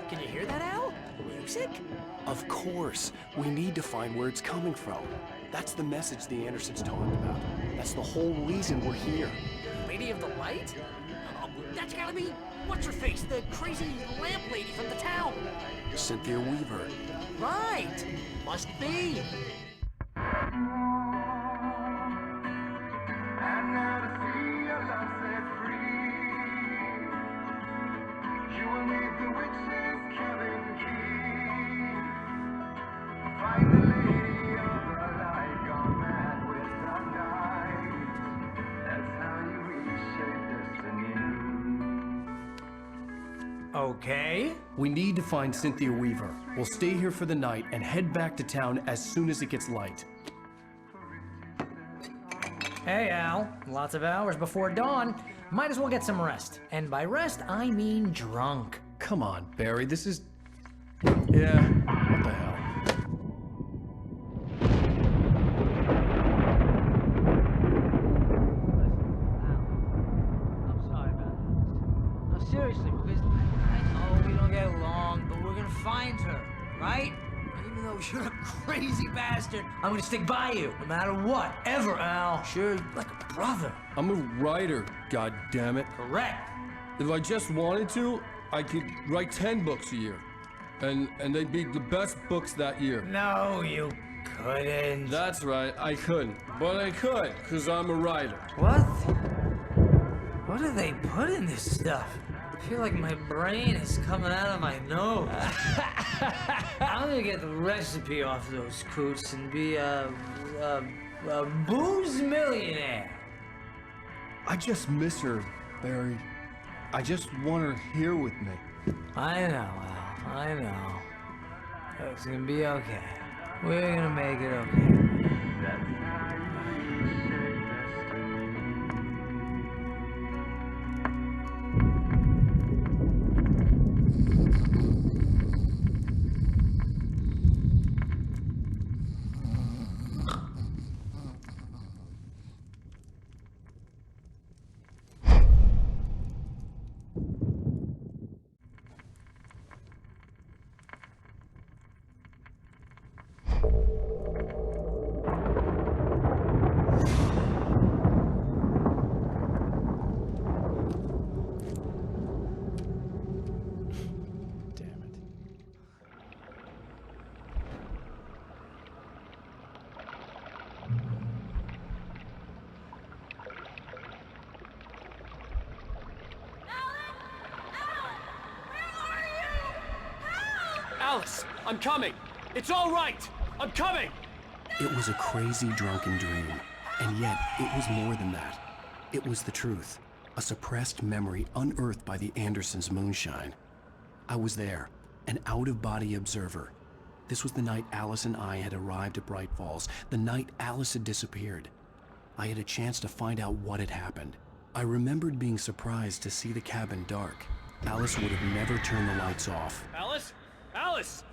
Can you hear that, Al? Music? Of course. We need to find where it's coming from. That's the message the Andersons talked about. That's the whole reason we're here. Lady of the Light? Oh, that's gotta be... what's-her-face? The crazy lamp lady from the town. Cynthia Weaver. Right! Must be. Okay. We need to find Cynthia Weaver. We'll stay here for the night and head back to town as soon as it gets light. Hey, Al. Lots of hours before dawn. Might as well get some rest. And by rest, I mean drunk. Come on, Barry, this is... Yeah, what the hell? I'm sorry about this. No, seriously, because I know we don't get along, but we're gonna find her, right? Even though you're a crazy bastard, I'm gonna stick by you, no matter what, ever, Al. Sure, like a brother. I'm a writer, goddammit. Correct. If I just wanted to, I could write 10 books a year. And they'd be the best books that year. No, you couldn't. That's right, I couldn't. But I could, because I'm a writer. What? What do they put in this stuff? I feel like my brain is coming out of my nose. I'm gonna get the recipe off those coots and be a booze millionaire. I just miss her, Barry. I just want her here with me. I know, Al. I know. It's gonna be okay. We're gonna make it okay. Alice, I'm coming. It's all right. I'm coming. It was a crazy drunken dream, and yet it was more than that. It was the truth, a suppressed memory unearthed by the Andersons' moonshine. I was there, an out-of-body observer. This was the night Alice and I had arrived at Bright Falls, the night Alice had disappeared. I had a chance to find out what had happened. I remembered being surprised to see the cabin dark. Alice would have never turned the lights off. Alice? Alice!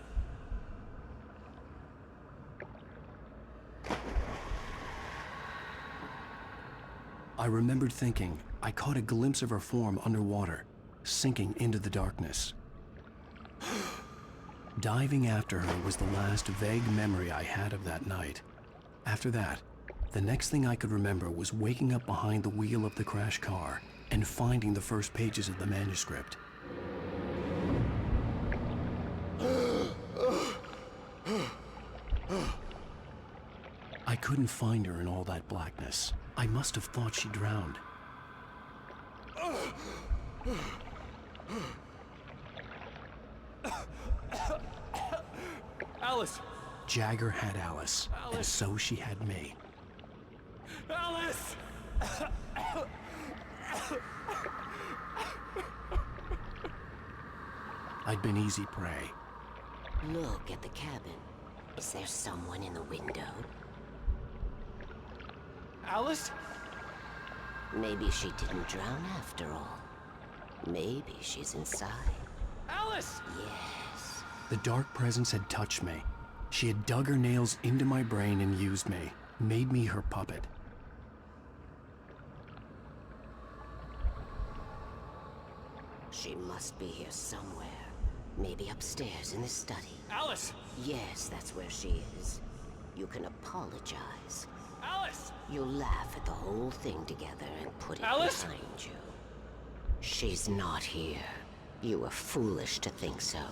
I remembered thinking I caught a glimpse of her form underwater, sinking into the darkness. Diving after her was the last vague memory I had of that night. After that, the next thing I could remember was waking up behind the wheel of the crashed car and finding the first pages of the manuscript. I couldn't find her in all that blackness. I must have thought she drowned. Alice! Jagger had Alice, and so she had me. Alice! I'd been easy prey. Look at the cabin. Is there someone in the window? Alice? Maybe she didn't drown after all. Maybe she's inside. Alice! Yes. The dark presence had touched me. She had dug her nails into my brain and used me, made me her puppet. She must be here somewhere. Maybe upstairs in the study. Alice! Yes, that's where she is. You can apologize. Alice! You'll laugh at the whole thing together and put it Alice? behind you. She's not here. You were foolish to think so.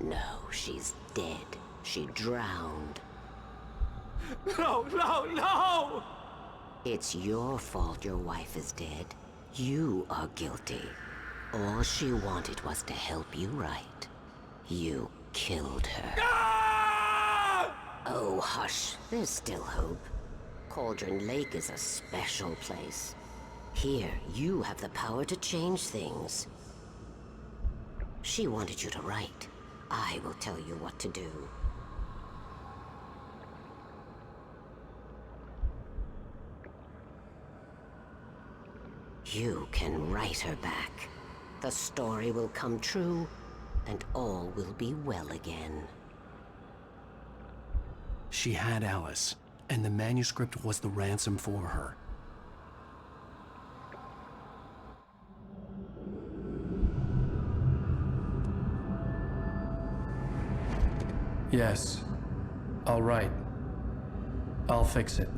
No, she's dead. She drowned. No, no, no! It's your fault your wife is dead. You are guilty. All she wanted was to help you right. You killed her. Ah! Oh, hush. There's still hope. Cauldron Lake is a special place. Here, you have the power to change things. She wanted you to write. I will tell you what to do. You can write her back. The story will come true, and all will be well again. She had Alice, and the manuscript was the ransom for her. Yes. All right. I'll fix it.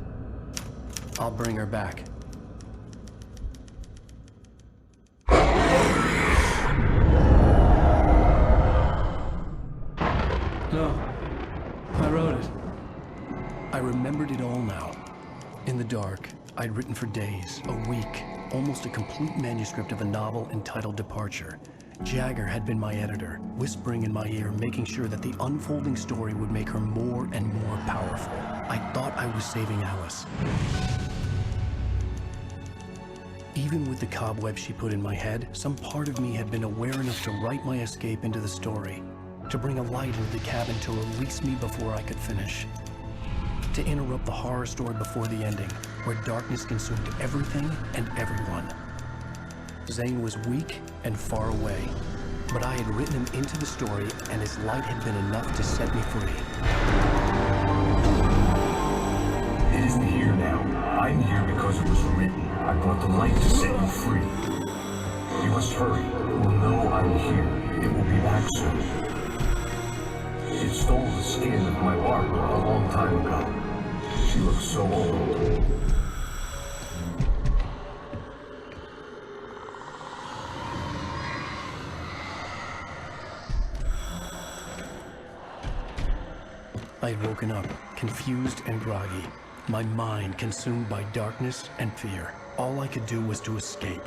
I'll bring her back. No. I wrote it. I remembered it all now. In the dark, I'd written for days, a week, almost a complete manuscript of a novel entitled Departure. Jagger had been my editor, whispering in my ear, making sure that the unfolding story would make her more and more powerful. I thought I was saving Alice. Even with the cobwebs she put in my head, some part of me had been aware enough to write my escape into the story, to bring a light into the cabin to release me before I could finish, to interrupt the horror story before the ending, where darkness consumed everything and everyone. Zane was weak and far away, but I had written him into the story, and his light had been enough to set me free. It isn't here now. I'm here because it was written. I brought the light to set you free. You must hurry. It will know I'm here. It will be back soon. It stole the skin of my Barbara a long time ago. She looks so old. I had woken up, confused and groggy, my mind consumed by darkness and fear. All I could do was to escape.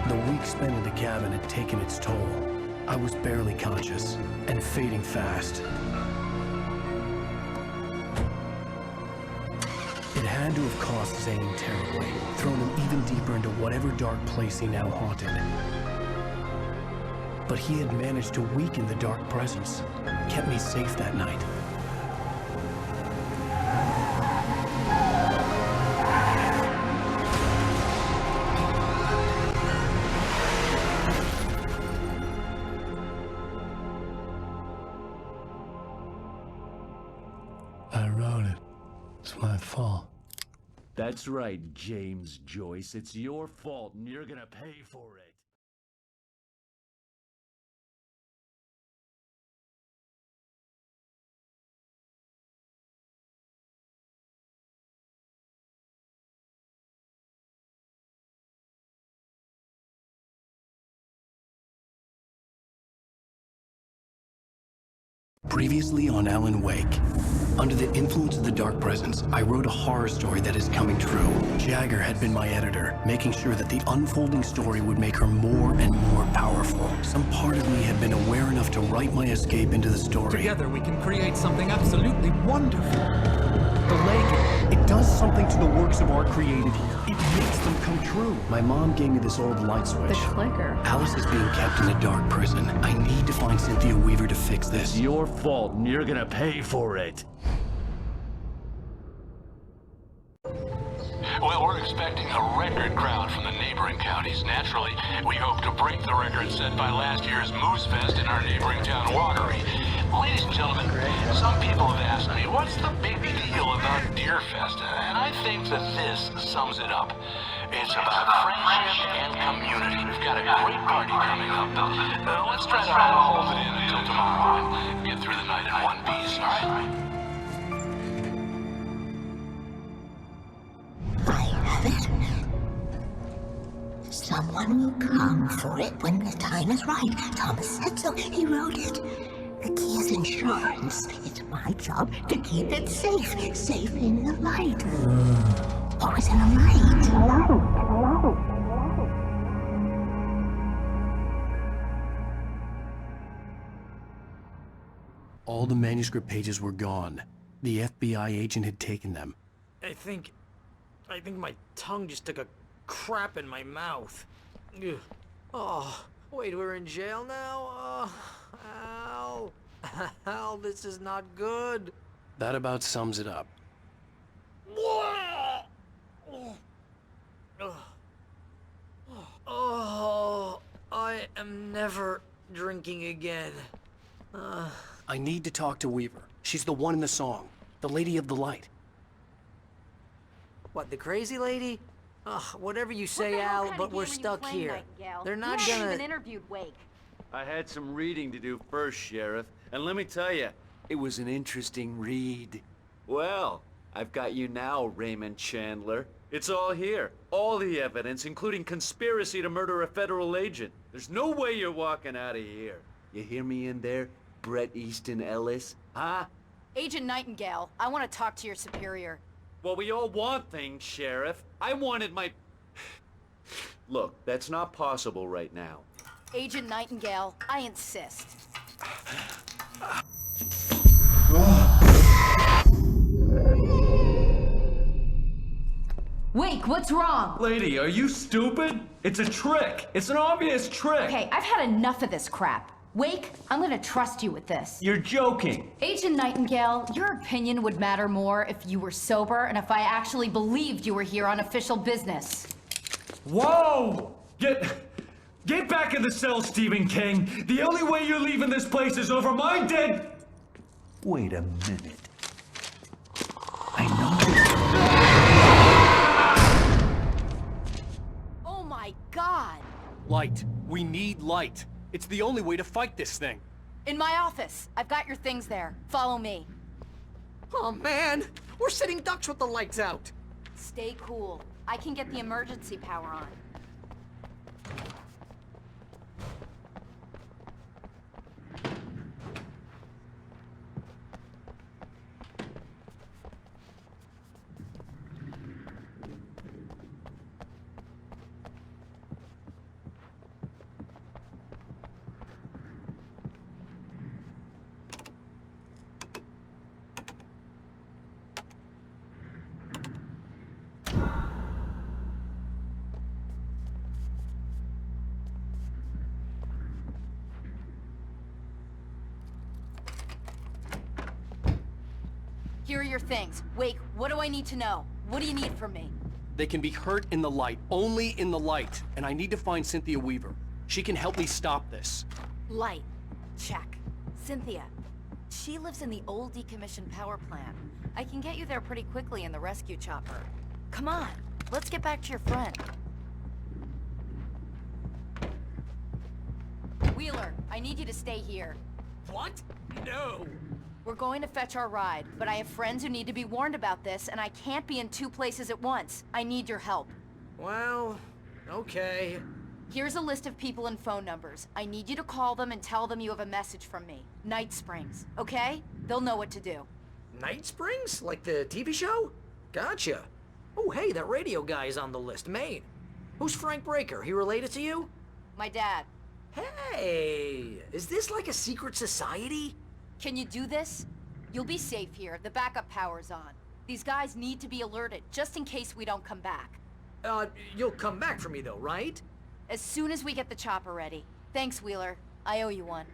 The week spent in the cabin had taken its toll. I was barely conscious and fading fast. had to have cost Zane terribly, thrown him even deeper into whatever dark place he now haunted. But he had managed to weaken the dark presence, kept me safe that night. I wrote it. It's my fault. That's right, James Joyce. It's your fault, and you're gonna pay for it. Previously on Alan Wake. Under the influence of the dark presence, I wrote a horror story that is coming true. Jagger had been my editor, making sure that the unfolding story would make her more and more powerful. Some part of me had been aware enough to write my escape into the story. Together we can create something absolutely wonderful. The lake, it does something to the works of art created here. It makes them come true. My mom gave me this old light switch. The clicker. Alice is being kept in a dark prison. I need to find Cynthia Weaver to fix this. It's your fault, and you're gonna pay for it. Well, we're expecting a record crowd from the neighboring counties. Naturally, we hope to break the record set by last year's Moose Fest in our neighboring town, Watery. Ladies and gentlemen, some people have asked me, what's the big deal about Deer Fest? And I think that this sums it up. It's about friendship and community. We've got a great party coming up. Let's try to hold it in until tomorrow and get through the night in one piece, all right? Someone will come for it when the time is right. Thomas said so. He wrote it. The key is insurance. It's my job to keep it safe. Safe in the light. Always in the light. All the manuscript pages were gone. The FBI agent had taken them. I think my tongue just took a crap in my mouth. Ugh. Oh, wait, we're in jail now? Al. Al, this is not good. That about sums it up. Oh, I am never drinking again. I need to talk to Weaver. She's the one in the song. The Lady of the Light. What, the crazy lady? Ugh, whatever you say, Al, but we're stuck here. They're not you gonna... haven't even interviewed Wake. I had some reading to do first, Sheriff, and let me tell you, it was an interesting read. Well, I've got you now, Raymond Chandler. It's all here. All the evidence, including conspiracy to murder a federal agent. There's no way you're walking out of here. You hear me in there, Bret Easton Ellis? Huh? Agent Nightingale, I want to talk to your superior. Well, we all want things, Sheriff. I wanted my... Look, that's not possible right now. Agent Nightingale, I insist. Wake, what's wrong? Lady, are you stupid? It's a trick. It's an obvious trick. Okay, I've had enough of this crap. Wake, I'm gonna trust you with this. You're joking. Agent Nightingale, your opinion would matter more if you were sober and if I actually believed you were here on official business. Whoa! Get back in the cell, Stephen King. The only way you're leaving this place is over my dead... Wait a minute. Oh my God! Light. We need light. It's the only way to fight this thing. In my office. I've got your things there. Follow me. Oh man, we're sitting ducks with the lights out. Stay cool. I can get the emergency power on. your things. Wake, what do I need to know? What do you need from me? They can be hurt in the light, only in the light. And I need to find Cynthia Weaver. She can help me stop this. Light. Check. Cynthia. She lives in the old decommissioned power plant. I can get you there pretty quickly in the rescue chopper. Come on, let's get back to your friend. Wheeler, I need you to stay here. What? No! We're going to fetch our ride, but I have friends who need to be warned about this, and I can't be in 2 places at once. I need your help. Well, okay. Here's a list of people and phone numbers. I need you to call them and tell them you have a message from me. Night Springs, okay? They'll know what to do. Night Springs? Like the TV show? Gotcha. Oh, hey, that radio guy is on the list, Maine. Who's Frank Breaker? He related to you? My dad. Hey, is this like a secret society? Can you do this? You'll be safe here. The backup power's on. These guys need to be alerted, just in case we don't come back. You'll come back for me though, right? As soon as we get the chopper ready. Thanks, Wheeler. I owe you one.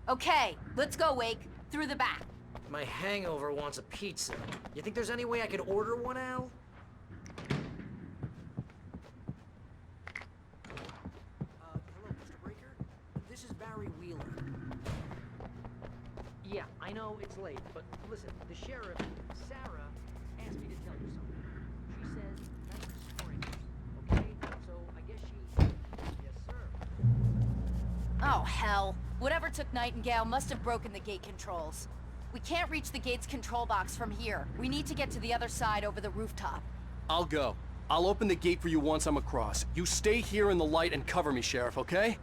Okay, let's go, Wake. Through the back. My hangover wants a pizza. You think there's any way I could order one, Al? Hello, Mr. Breaker? This is Barry Wheeler. Yeah, I know it's late, but listen, the sheriff, Sarah, asked me to tell you something. She says night springs, okay? So I guess she... Yes, sir. Oh, hell. Whatever took Nightingale must have broken the gate controls. We can't reach the gate's control box from here. We need to get to the other side over the rooftop. I'll go. I'll open the gate for you once I'm across. You stay here in the light and cover me, Sheriff, okay?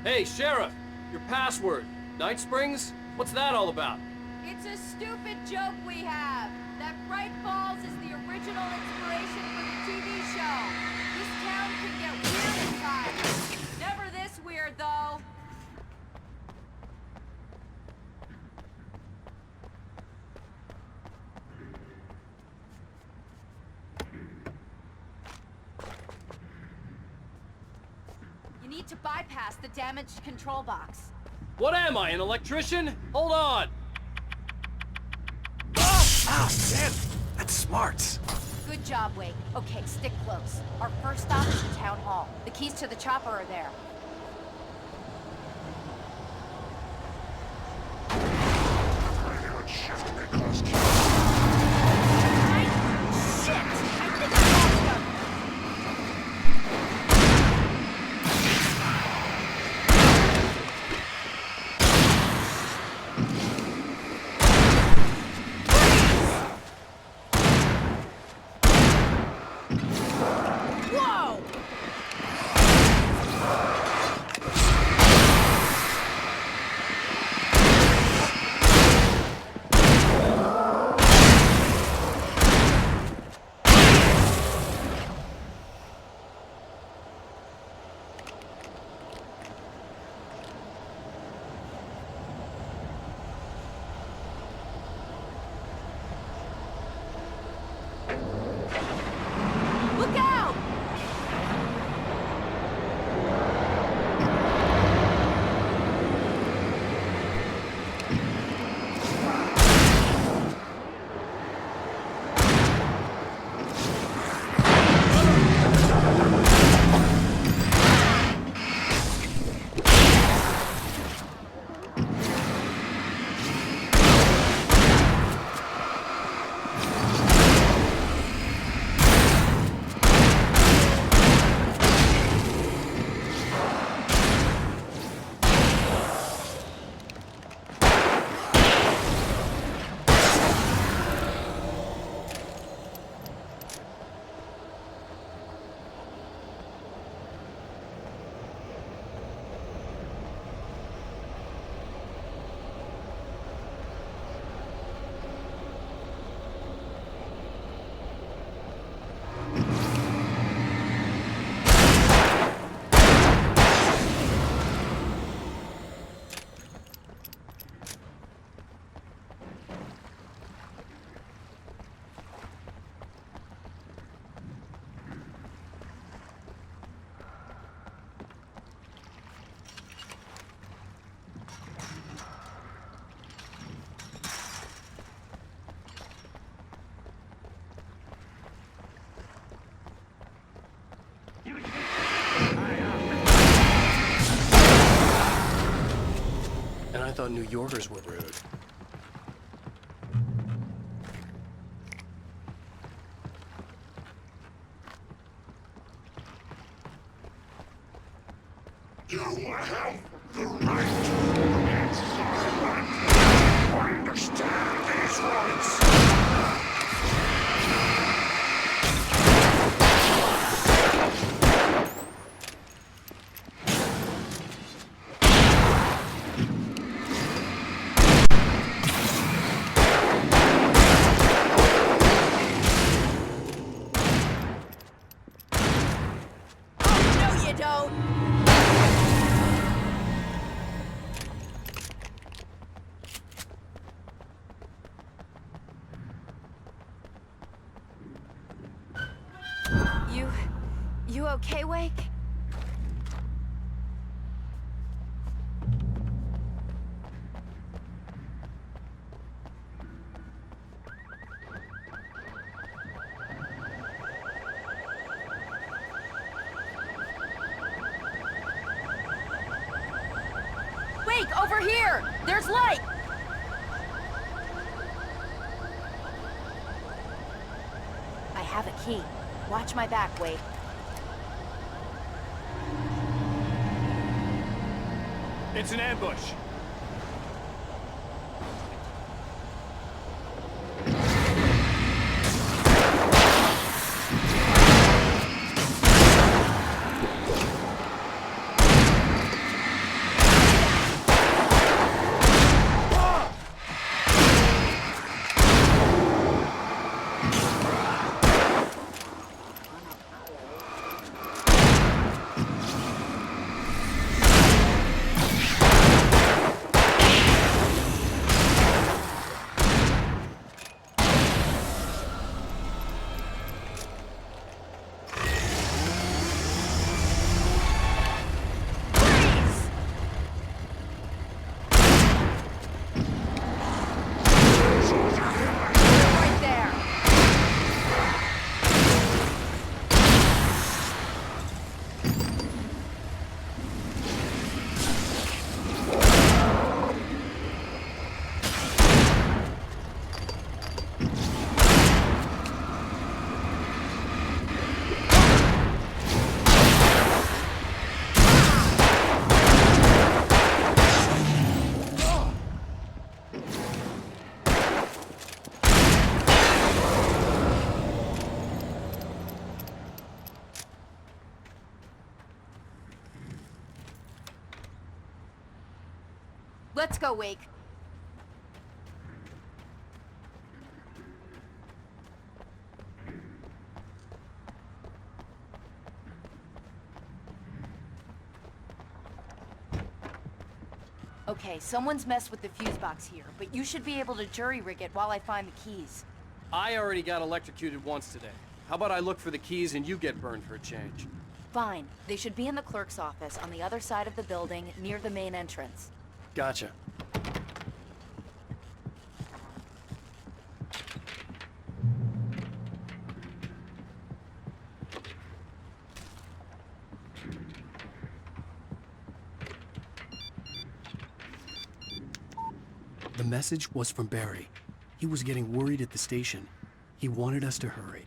Hey, Sheriff! Your password. Night Springs? What's that all about? It's a stupid joke we have. That Bright Falls is the original inspiration for the TV show. This town can get weird at times. Never this weird, though. You need to bypass the damaged control box. What am I, an electrician? Hold on! Ah, man! That's smart. Good job, Wake. Okay, stick close. Our first stop is the town hall. The keys to the chopper are there. Good shift, Nicholas. Shit! I think thought New Yorkers were rude. You have the right to silent. Understand these rights. No, you don't! You okay, Wake? Wake, over here! There's light! I have a key. Watch my back, Wake. It's an ambush. Right there! Let's go, Wake. Okay, someone's messed with the fuse box here, but you should be able to jury-rig it while I find the keys. I already got electrocuted once today. How about I look for the keys and you get burned for a change? Fine. They should be in the clerk's office on the other side of the building, near the main entrance. Gotcha. The message was from Barry. He was getting worried at the station. He wanted us to hurry.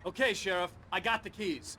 Okay, Sheriff, I got the keys.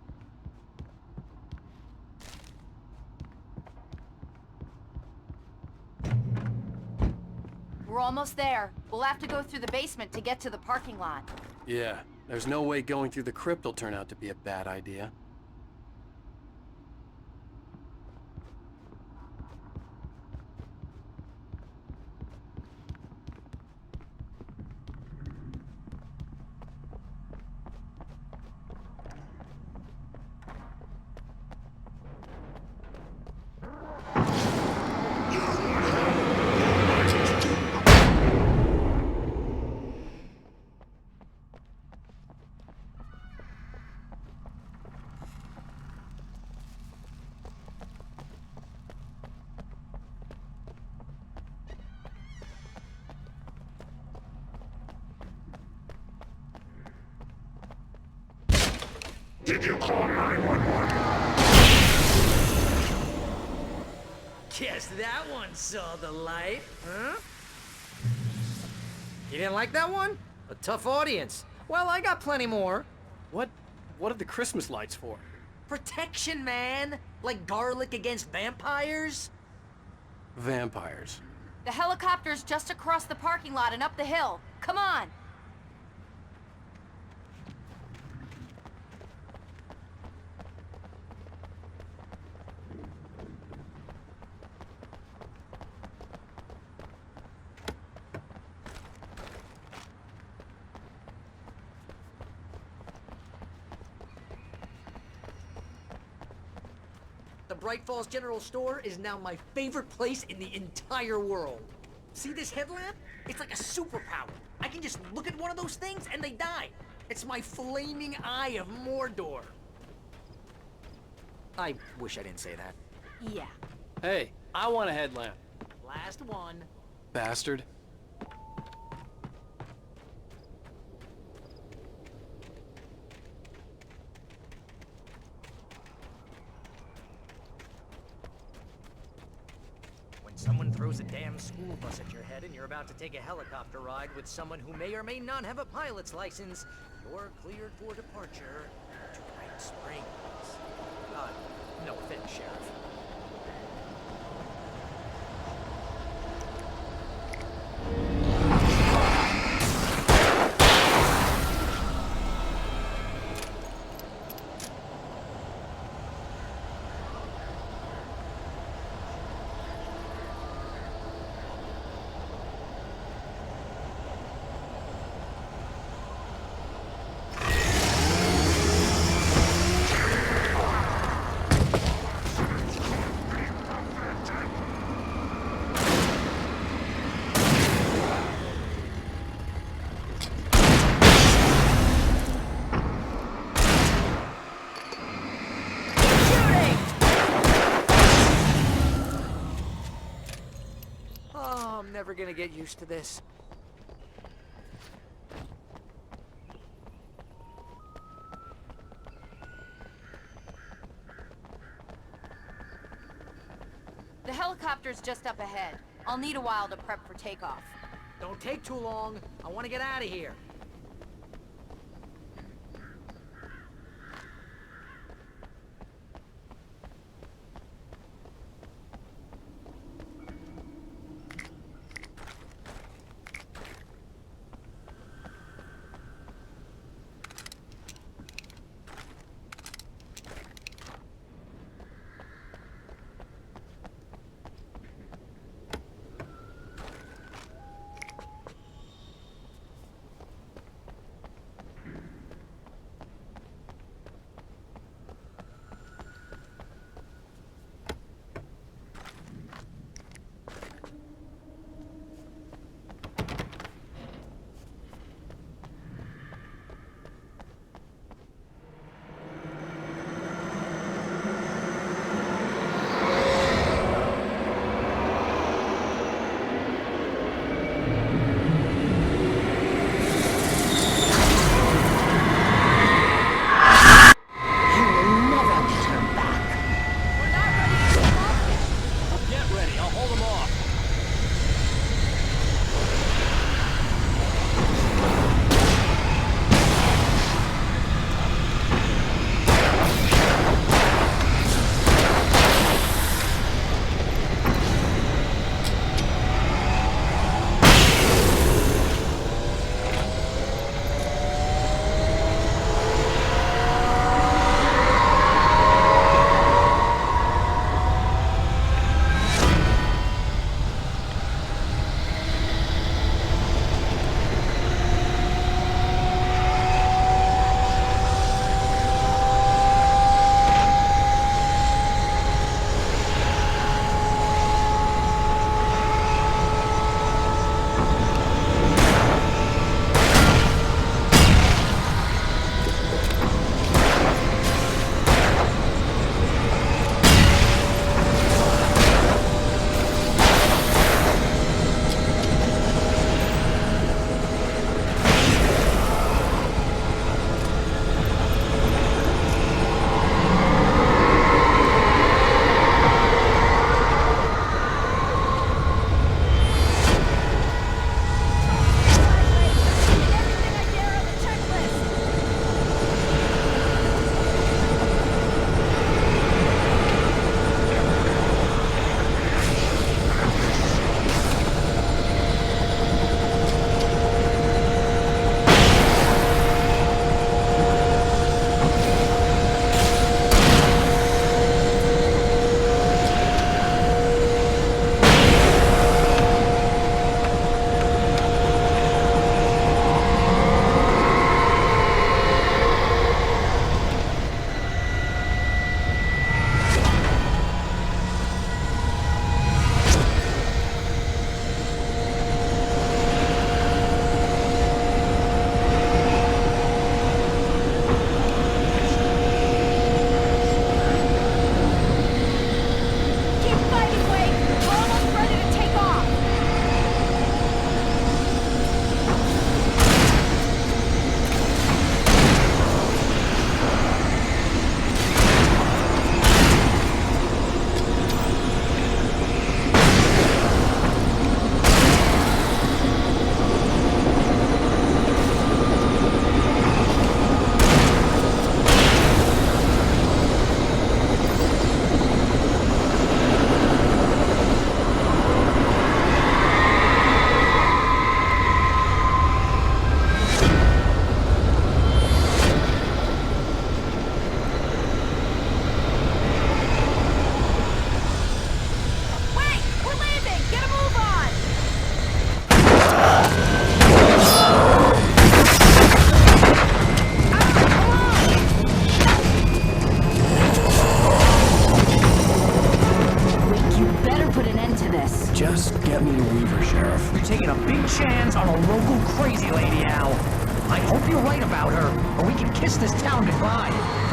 We're almost there. We'll have to go through the basement to get to the parking lot. Yeah, there's no way going through the crypt will turn out to be a bad idea. Did you call 911? Guess that one saw the light, huh? You didn't like that one? A tough audience. Well, I got plenty more. What are the Christmas lights for? Protection, man! Like garlic against vampires? Vampires. The helicopter's just across the parking lot and up the hill. Come on! The Bright Falls General Store is now my favorite place in the entire world. See this headlamp? It's like a superpower. I can just look at one of those things and they die. It's my flaming eye of Mordor. I wish I didn't say that. Yeah. Hey, I want a headlamp. Last one. Bastard. Someone throws a damn school bus at your head and you're about to take a helicopter ride with someone who may or may not have a pilot's license, you're cleared for departure to Night Springs. No offense, Sheriff. I'm never gonna get used to this. The helicopter's just up ahead. I'll need a while to prep for takeoff. Don't take too long. I want to get out of here. better put an end to this. Just get me to Weaver, Sheriff. You're taking a big chance on a local crazy lady, Al. I hope you're right about her, or we can kiss this town goodbye.